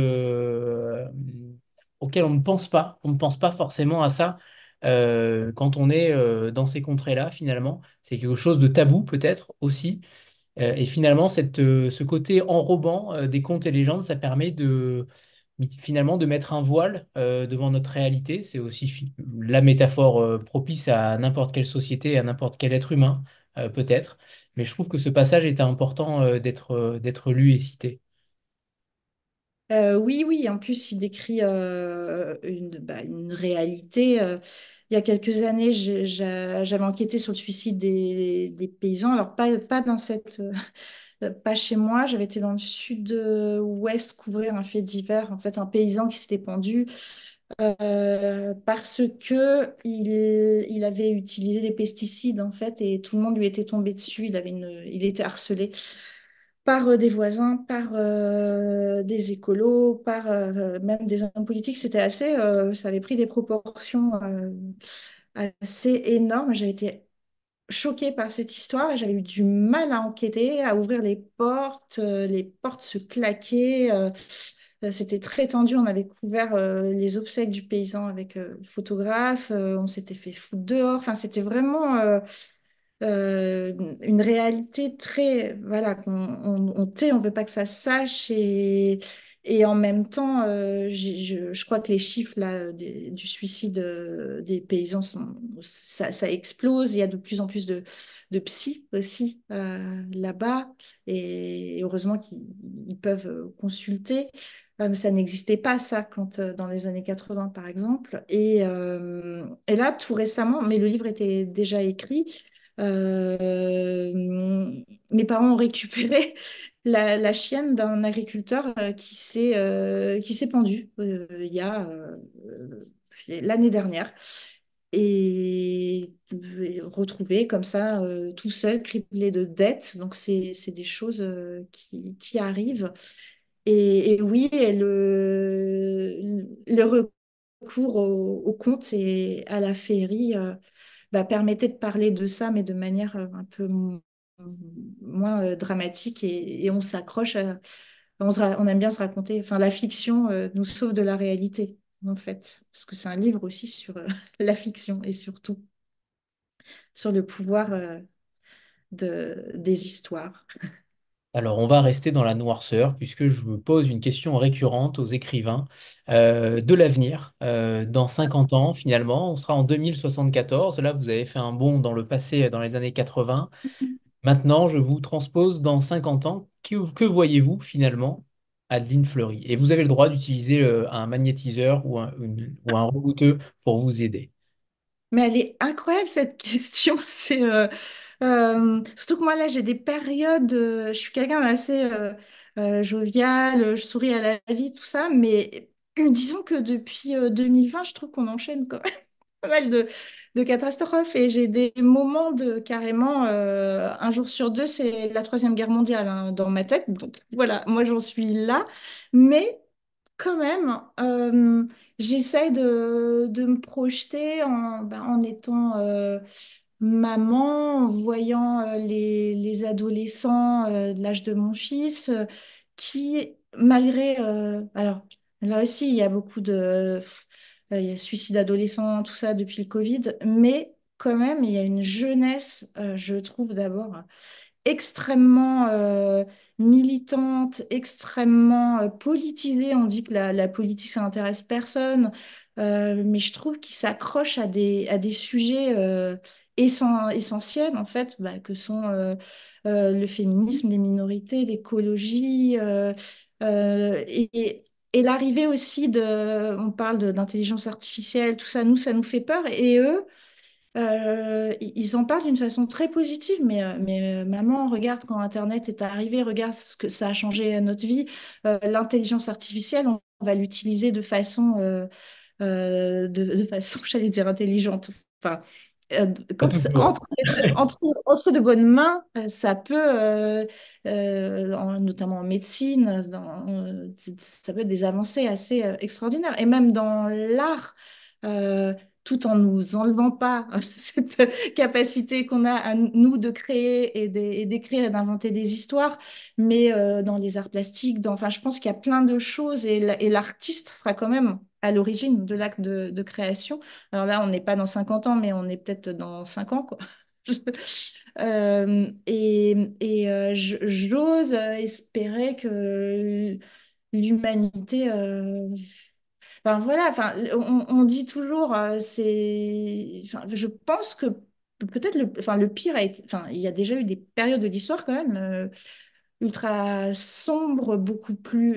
auquel on ne pense pas. On ne pense pas forcément à ça quand on est dans ces contrées-là, finalement. C'est quelque chose de tabou peut-être aussi. Et finalement, ce côté enrobant des contes et légendes, ça permet finalement de mettre un voile devant notre réalité. C'est aussi la métaphore propice à n'importe quelle société, à n'importe quel être humain, peut-être. Mais je trouve que ce passage était important d'être lu et cité. Oui, oui, en plus, il décrit une réalité. Il y a quelques années, j'avais enquêté sur le suicide des paysans. Alors, pas dans pas chez moi, j'avais été dans le sud-ouest couvrir un fait divers, en fait, un paysan qui s'était pendu parce que il avait utilisé des pesticides, en fait, et tout le monde lui était tombé dessus. Il était harcelé par des voisins, par des écolos, par même des hommes politiques. Ça avait pris des proportions assez énormes. J'avais été choquée par cette histoire et j'avais eu du mal à enquêter, à ouvrir les portes se claquaient. C'était très tendu. On avait couvert les obsèques du paysan avec le photographe. On s'était fait foutre dehors. Enfin, c'était vraiment une réalité très, voilà, on tait, on veut pas que ça se sache et en même temps, je crois que les chiffres là, du suicide des paysans ça explose. Il y a de plus en plus de psy aussi là-bas et heureusement qu'ils peuvent consulter. Ça n'existait pas ça quand dans les années 80 par exemple et là tout récemment, mais le livre était déjà écrit. Euh, Mes parents ont récupéré la chienne d'un agriculteur qui s'est pendu il y a l'année dernière et retrouvé comme ça tout seul, criblé de dettes. Donc c'est des choses qui arrivent. Et oui, le recours au conte et à la féerie permettait de parler de ça, mais de manière un peu moins dramatique et on s'accroche on aime bien se raconter. Enfin, la fiction nous sauve de la réalité, en fait, parce que c'est un livre aussi sur la fiction et surtout sur le pouvoir des histoires. Alors, on va rester dans la noirceur puisque je me pose une question récurrente aux écrivains de l'avenir. Dans 50 ans, finalement, on sera en 2074. Là, vous avez fait un bond dans le passé, dans les années 80. Maintenant, je vous transpose dans 50 ans. Que voyez-vous finalement, Adeline Fleury? Et vous avez le droit d'utiliser un magnétiseur ou un rebooteux pour vous aider. Mais elle est incroyable cette question. Surtout que moi là j'ai des périodes. Je suis quelqu'un d'assez jovial, je souris à la vie, tout ça. Mais disons que depuis 2020, je trouve qu'on enchaîne quand même pas mal de catastrophes et j'ai des moments de carrément un jour sur deux, c'est la Troisième Guerre mondiale hein, dans ma tête. Donc voilà, moi j'en suis là. Mais quand même, j'essaye de me projeter en étant maman, en voyant les adolescents de l'âge de mon fils, qui, malgré... alors, là aussi, il y a beaucoup il y a suicide adolescent, tout ça depuis le Covid, mais quand même, il y a une jeunesse, je trouve d'abord extrêmement militante, extrêmement politisée. On dit que la politique, ça n'intéresse personne, mais je trouve qu'il s'accroche à des sujets essentiels, en fait, que sont le féminisme, les minorités, l'écologie, et l'arrivée aussi on parle d'intelligence artificielle, tout ça, nous, ça nous fait peur, et eux, ils en parlent d'une façon très positive, mais maman, regarde quand Internet est arrivé, regarde ce que ça a changé à notre vie. L'intelligence artificielle, on va l'utiliser de façon, j'allais dire intelligente. Enfin, euh, Pas quand toujours. entre de bonnes mains, ça peut, notamment en médecine, ça peut être des avancées assez extraordinaires. Et même dans l'art, euh, tout en nous enlevant pas cette capacité qu'on a à nous de créer et d'écrire et d'inventer des histoires, mais dans les arts plastiques, enfin, je pense qu'il y a plein de choses et l'artiste sera quand même à l'origine de l'acte de création. Alors là, on n'est pas dans 50 ans, mais on est peut-être dans 5 ans, quoi. J'ose espérer que l'humanité... Enfin, voilà, enfin, on dit toujours, enfin, je pense que peut-être enfin, le pire a été... Enfin, il y a déjà eu des périodes de l'histoire quand même ultra sombres,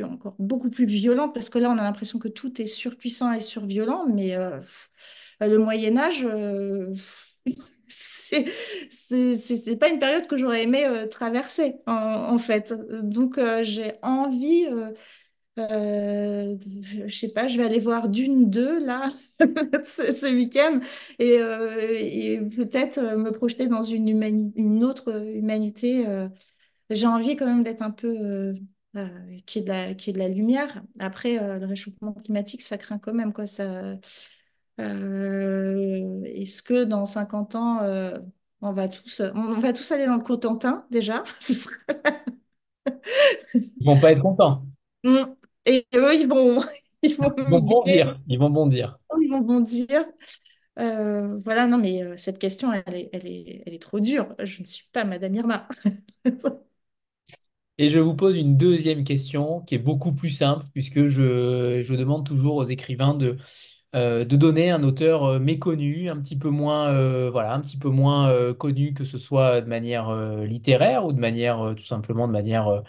encore beaucoup plus violentes, parce que là, on a l'impression que tout est surpuissant et surviolent, mais le Moyen Âge, c'est c'est pas une période que j'aurais aimé traverser, en fait. Donc, j'ai envie, je sais pas, je vais aller voir Dune 2 là, ce week-end, et peut-être me projeter dans une autre humanité. J'ai envie quand même d'être un peu... qu'il y ait de la lumière. Après, le réchauffement climatique, ça craint quand même, quoi. Est-ce que dans 50 ans, on va tous aller dans le Cotentin, déjà? Ils vont pas être contents. Mm. Et eux, ils vont Ils vont migrer, bondir. Ils vont bondir. ils vont bondir. Voilà, non, mais cette question, elle est trop dure. Je ne suis pas Madame Irma. Et je vous pose une deuxième question qui est beaucoup plus simple, puisque je demande toujours aux écrivains de donner un auteur méconnu, un petit peu moins, voilà, un petit peu moins connu, que ce soit de manière littéraire ou de manière tout simplement de manière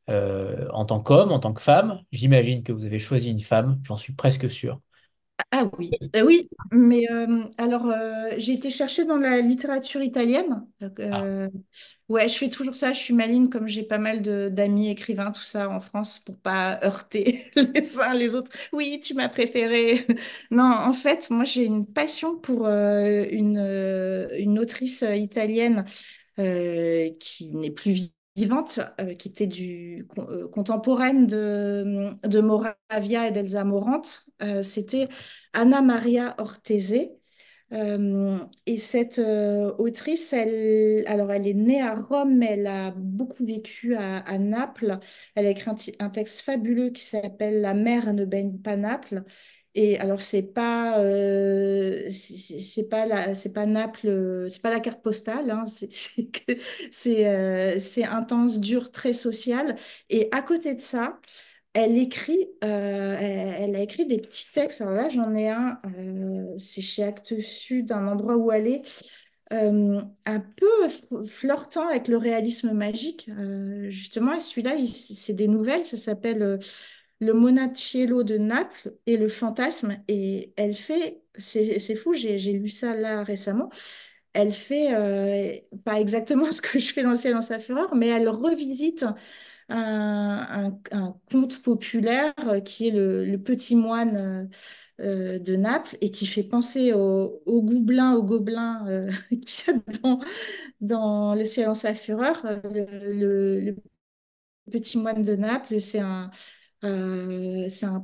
en tant qu'homme, en tant que femme. J'imagine que vous avez choisi une femme, j'en suis presque sûr. Ah oui, oui, mais alors j'ai été chercher dans la littérature italienne. Donc, Ah, ouais, je fais toujours ça, je suis maligne comme j'ai pas mal d'amis écrivains, tout ça en France pour pas heurter les uns les autres. Oui, tu m'as préféré. Non, en fait, moi j'ai une passion pour une autrice italienne qui n'est plus vivante, qui était contemporaine de Moravia et d'Elsa Morante. C'était Anna Maria Ortese. Et cette autrice, alors elle est née à Rome, mais elle a beaucoup vécu à Naples. Elle a écrit un texte fabuleux qui s'appelle La mer ne baigne pas Naples. Et alors c'est pas Naples, c'est pas la carte postale, hein, c'est intense, dur, très social. Et à côté de ça, elle a écrit des petits textes. Alors là, j'en ai un, c'est chez Actes Sud, un endroit où aller, un peu flirtant avec le réalisme magique. Justement, et celui-là, c'est des nouvelles, ça s'appelle Le Monacello de Naples et le fantasme. Et elle fait, c'est fou, j'ai lu ça là récemment. Elle fait pas exactement ce que je fais dans Le ciel dans sa fureur, mais elle revisite un conte populaire qui est le Petit Moine de Naples et qui fait penser au gobelin qu'il y a dans Le ciel en sa fureur. Le Petit Moine de Naples, c'est un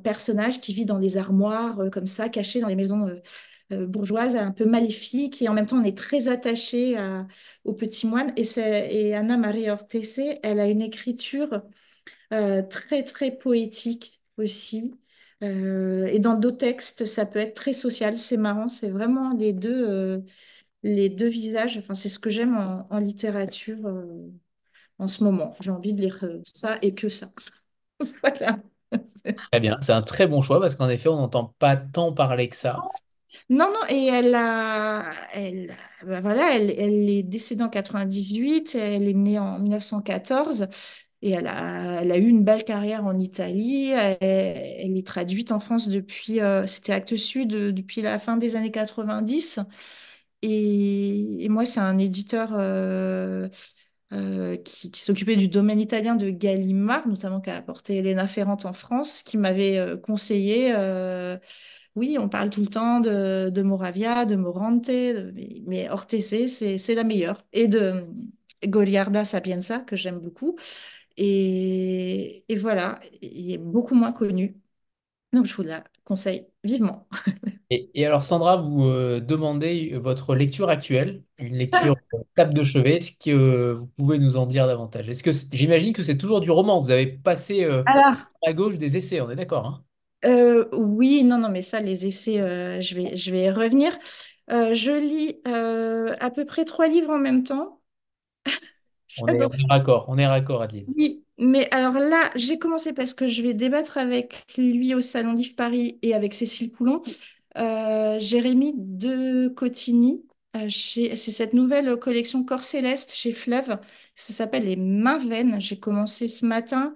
personnage qui vit dans des armoires comme ça, caché dans les maisons bourgeoises, un peu maléfique, et en même temps on est très attaché au Petit Moine. Et Anna Maria Ortese, elle a une écriture très très poétique aussi. Et dans d'autres textes, ça peut être très social, c'est marrant, c'est vraiment les deux visages. Enfin, c'est ce que j'aime en littérature en ce moment. J'ai envie de lire ça et que ça. Voilà. très bien, c'est un très bon choix parce qu'en effet, on n'entend pas tant parler que ça. Non, non, et bah voilà, elle est décédée en 98, elle est née en 1914. Et elle a eu une belle carrière en Italie. Elle est traduite en France depuis, c'était Actes Sud, depuis la fin des années 90. Et moi, c'est un éditeur qui s'occupait du domaine italien de Gallimard, notamment qui a apporté Elena Ferrante en France, qui m'avait conseillé. Oui, on parle tout le temps de Moravia, de Morante, mais Ortese, c'est la meilleure. Et de Goliarda Sapienza, que j'aime beaucoup. Et voilà, il est beaucoup moins connu. Donc, je vous la conseille vivement. Et alors, Sandra, vous demandez votre lecture actuelle, une lecture tape de chevet. Est-ce que vous pouvez nous en dire davantage? J'imagine que c'est toujours du roman. Vous avez passé Alors, à gauche des essais, on est d'accord, hein? oui, non, non, mais ça, les essais, je vais y revenir. Je lis à peu près 3 livres en même temps. On est raccord, on est raccord, Adeline. Oui, mais alors là, j'ai commencé parce que je vais débattre avec lui au Salon Livre Paris et avec Cécile Coulon. Jérémy de Cotigny, c'est cette nouvelle collection Corps Céleste chez Fleuve. Ça s'appelle Les Mains Vaines. J'ai commencé ce matin.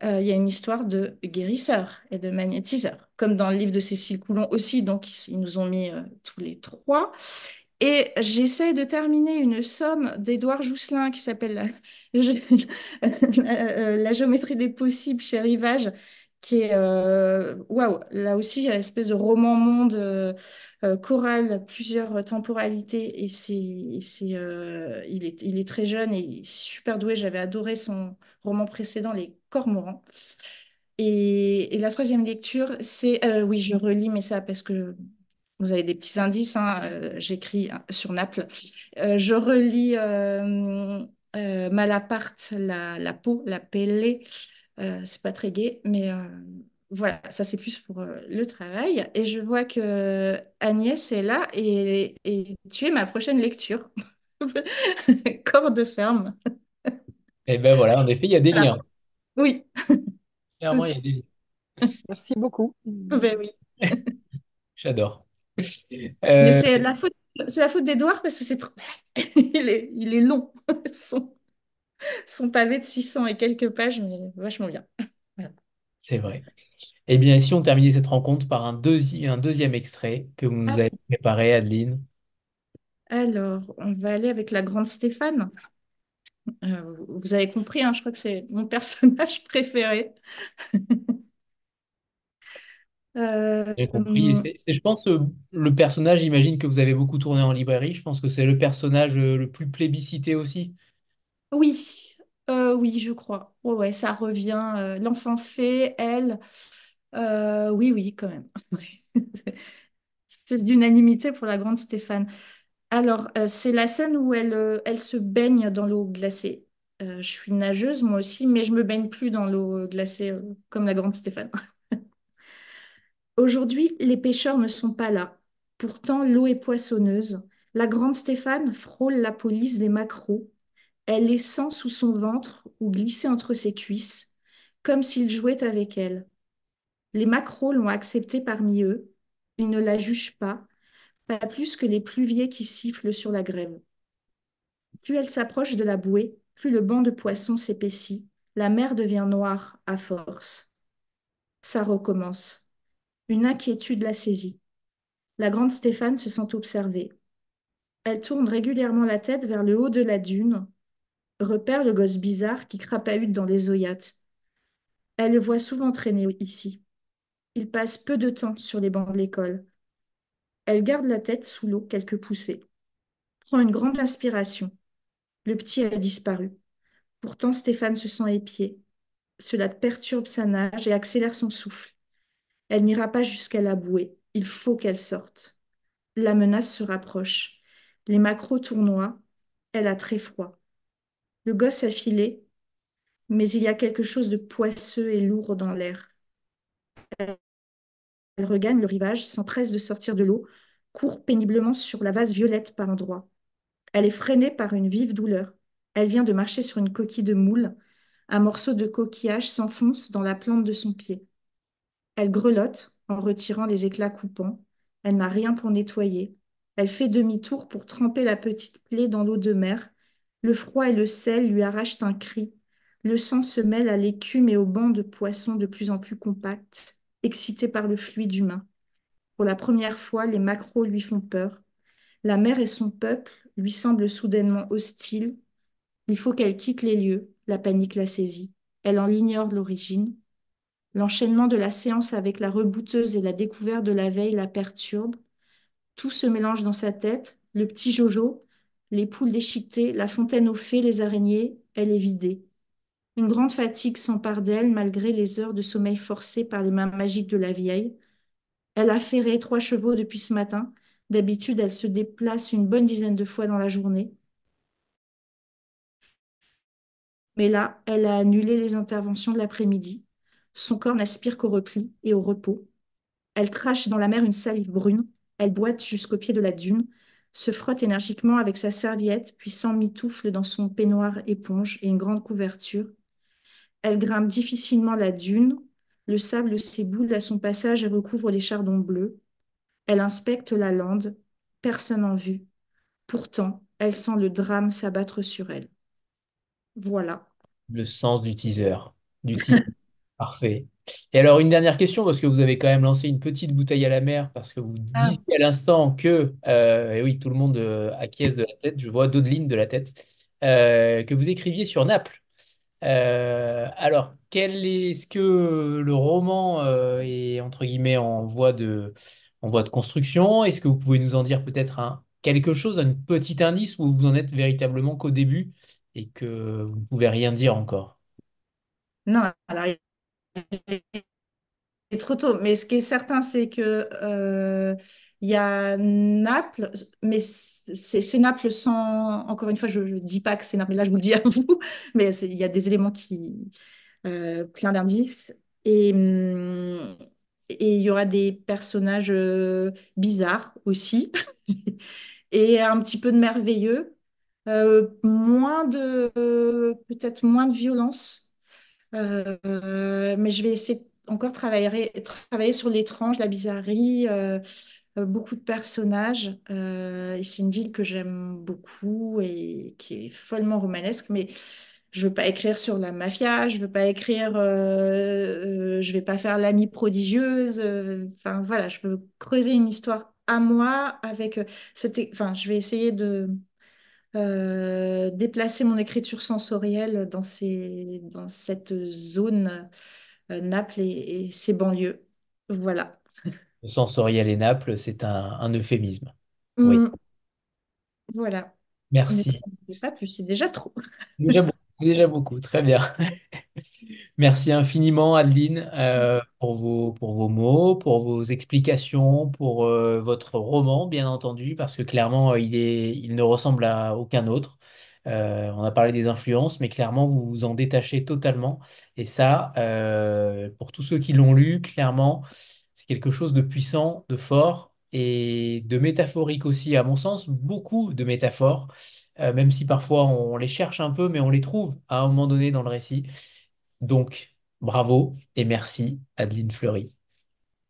Il y a une histoire de guérisseur et de magnétiseur, comme dans le livre de Cécile Coulon aussi. Donc, ils nous ont mis tous les trois. Et j'essaie de terminer une somme d'Édouard Jousselin qui s'appelle la géométrie des possibles chez Rivage, qui est, waouh, là aussi, une espèce de roman-monde choral, plusieurs temporalités. Il est très jeune et super doué. J'avais adoré son roman précédent, Les Cormorans. Et la troisième lecture, c'est, oui, je relis, mais ça parce que vous avez des petits indices, hein, j'écris sur Naples. Je relis Malaparte, la peau, la pelle. C'est pas très gai, mais voilà, ça c'est plus pour le travail. Et je vois que Agnès est là et tu es ma prochaine lecture. Corps de ferme. Et ben voilà, en effet, il y a des Voilà. liens. Oui, Clairement, il y a aussi. des liens. Merci beaucoup. Ben oui. J'adore. Mais Euh, c'est la faute d'Edouard parce que c'est trop... il est long. Son, son pavé de 600 et quelques pages, mais vachement bien. Voilà. c'est vrai. Eh bien, si on terminait cette rencontre par un deuxième extrait que vous nous Ah, avez préparé, Adeline. alors, on va aller avec la grande Stéphane. Vous avez compris, hein, je crois que c'est mon personnage préféré. J'ai compris. Et Euh, je pense, le personnage, j'imagine que vous avez beaucoup tourné en librairie. Je pense que c'est le personnage le plus plébiscité aussi. oui, oui, je crois. Ouais, ouais, ça revient. L'enfant fée, elle. Oui, oui, quand même. Espèce d'unanimité pour la grande Stéphane. Alors, c'est la scène où elle se baigne dans l'eau glacée. Je suis nageuse, moi aussi, mais je me baigne plus dans l'eau glacée comme la grande Stéphane. Aujourd'hui, les pêcheurs ne sont pas là. Pourtant, l'eau est poissonneuse. La grande Stéphane frôle la police des maquereaux. Elle les sent sous son ventre ou glisser entre ses cuisses, comme s'il jouait avec elle. Les maquereaux l'ont acceptée parmi eux. Ils ne la jugent pas plus que les pluviers qui sifflent sur la grève. Plus elle s'approche de la bouée, plus le banc de poissons s'épaissit. La mer devient noire à force. Ça recommence. Une inquiétude la saisit. La grande Stéphane se sent observée. Elle tourne régulièrement la tête vers le haut de la dune, repère le gosse bizarre qui crapahute dans les oyats. Elle le voit souvent traîner ici. Il passe peu de temps sur les bancs de l'école. Elle garde la tête sous l'eau quelques poussées. Prend une grande inspiration. Le petit a disparu. Pourtant, Stéphane se sent épié. Cela perturbe sa nage et accélère son souffle. Elle n'ira pas jusqu'à la bouée. Il faut qu'elle sorte. La menace se rapproche. Les maquereaux tournoient. Elle a très froid. Le gosse a filé, mais il y a quelque chose de poisseux et lourd dans l'air. Elle regagne le rivage, s'empresse de sortir de l'eau, court péniblement sur la vase violette par endroits. Elle est freinée par une vive douleur. Elle vient de marcher sur une coquille de moule. Un morceau de coquillage s'enfonce dans la plante de son pied. Elle grelotte en retirant les éclats coupants. Elle n'a rien pour nettoyer. Elle fait demi-tour pour tremper la petite plaie dans l'eau de mer. Le froid et le sel lui arrachent un cri. Le sang se mêle à l'écume et aux bancs de poissons de plus en plus compacts, excités par le fluide humain. Pour la première fois, les maquereaux lui font peur. La mer et son peuple lui semblent soudainement hostiles. Il faut qu'elle quitte les lieux. La panique la saisit. Elle en ignore l'origine. L'enchaînement de la séance avec la rebouteuse et la découverte de la veille la perturbe. Tout se mélange dans sa tête. Le petit Jojo, les poules déchiquetées, la fontaine aux fées, les araignées, elle est vidée. Une grande fatigue s'empare d'elle malgré les heures de sommeil forcé par les mains magiques de la vieille. Elle a ferré 3 chevaux depuis ce matin. D'habitude, elle se déplace une bonne dizaine de fois dans la journée. Mais là, elle a annulé les interventions de l'après-midi. Son corps n'aspire qu'au repli et au repos. Elle crache dans la mer une salive brune. Elle boite jusqu'au pied de la dune, se frotte énergiquement avec sa serviette, puis s'emmitoufle dans son peignoir éponge et une grande couverture. Elle grimpe difficilement la dune. Le sable s'éboule à son passage et recouvre les chardons bleus. Elle inspecte la lande. Personne en vue. Pourtant, elle sent le drame s'abattre sur elle. Voilà. Le sens du teaser. Du teaser. Parfait. Et alors, une dernière question, parce que vous avez quand même lancé une petite bouteille à la mer, parce que vous Ah, disiez à l'instant que, et oui, tout le monde acquiesce de la tête, je vois Dodeline de la tête, que vous écriviez sur Naples. Alors, est-ce que le roman est, entre guillemets, en voie de construction? Est-ce que vous pouvez nous en dire peut-être quelque chose, un petit indice où vous en êtes véritablement qu'au début et que vous ne pouvez rien dire encore? non, alors c'est trop tôt. Mais ce qui est certain, c'est que il y a Naples, mais c'est Naples sans. Encore une fois, je ne dis pas que c'est Naples, mais là, je vous le dis à vous. Mais il y a des éléments qui. Plein d'indices. Et il y aura des personnages bizarres aussi. Et un petit peu de merveilleux. Peut-être moins de violence. Mais je vais essayer de encore travailler sur l'étrange, la bizarrerie, beaucoup de personnages. Et c'est une ville que j'aime beaucoup et qui est follement romanesque. Mais je veux pas écrire sur la mafia, je veux pas écrire, je vais pas faire l'amie prodigieuse. Enfin voilà, je veux creuser une histoire à moi avec enfin, je vais essayer de déplacer mon écriture sensorielle dans cette zone, Naples et ses banlieues. Voilà. Le sensoriel et Naples, c'est un euphémisme. Oui, Hum, voilà. Mais merci. je ne sais pas plus, c'est déjà trop. C'est déjà beaucoup, très bien. Merci infiniment, Adeline, pour vos mots, pour vos explications, pour votre roman, bien entendu, parce que clairement, il ne ressemble à aucun autre. On a parlé des influences, mais clairement, vous vous en détachez totalement. Et ça, pour tous ceux qui l'ont lu, clairement, c'est quelque chose de puissant, de fort et de métaphorique aussi, à mon sens, beaucoup de métaphores, même si parfois on les cherche un peu, mais on les trouve à un moment donné dans le récit. Donc, bravo et merci, Adeline Fleury.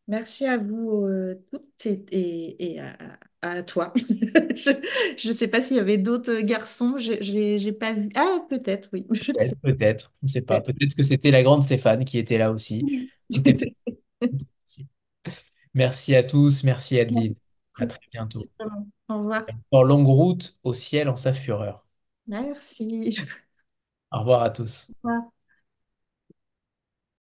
Merci à vous toutes et à toi. Je ne sais pas s'il y avait d'autres garçons. J'ai pas vu. Ah, peut-être, oui. Je ne sais Peut-être, peut-être, on ne sait pas. pas. Peut-être que c'était la grande Stéphane qui était là aussi. Tout est possible. Merci à tous, merci Adeline. À très bientôt. Super. Au revoir. En longue route au ciel en sa fureur. Merci. Au revoir à tous. Au revoir.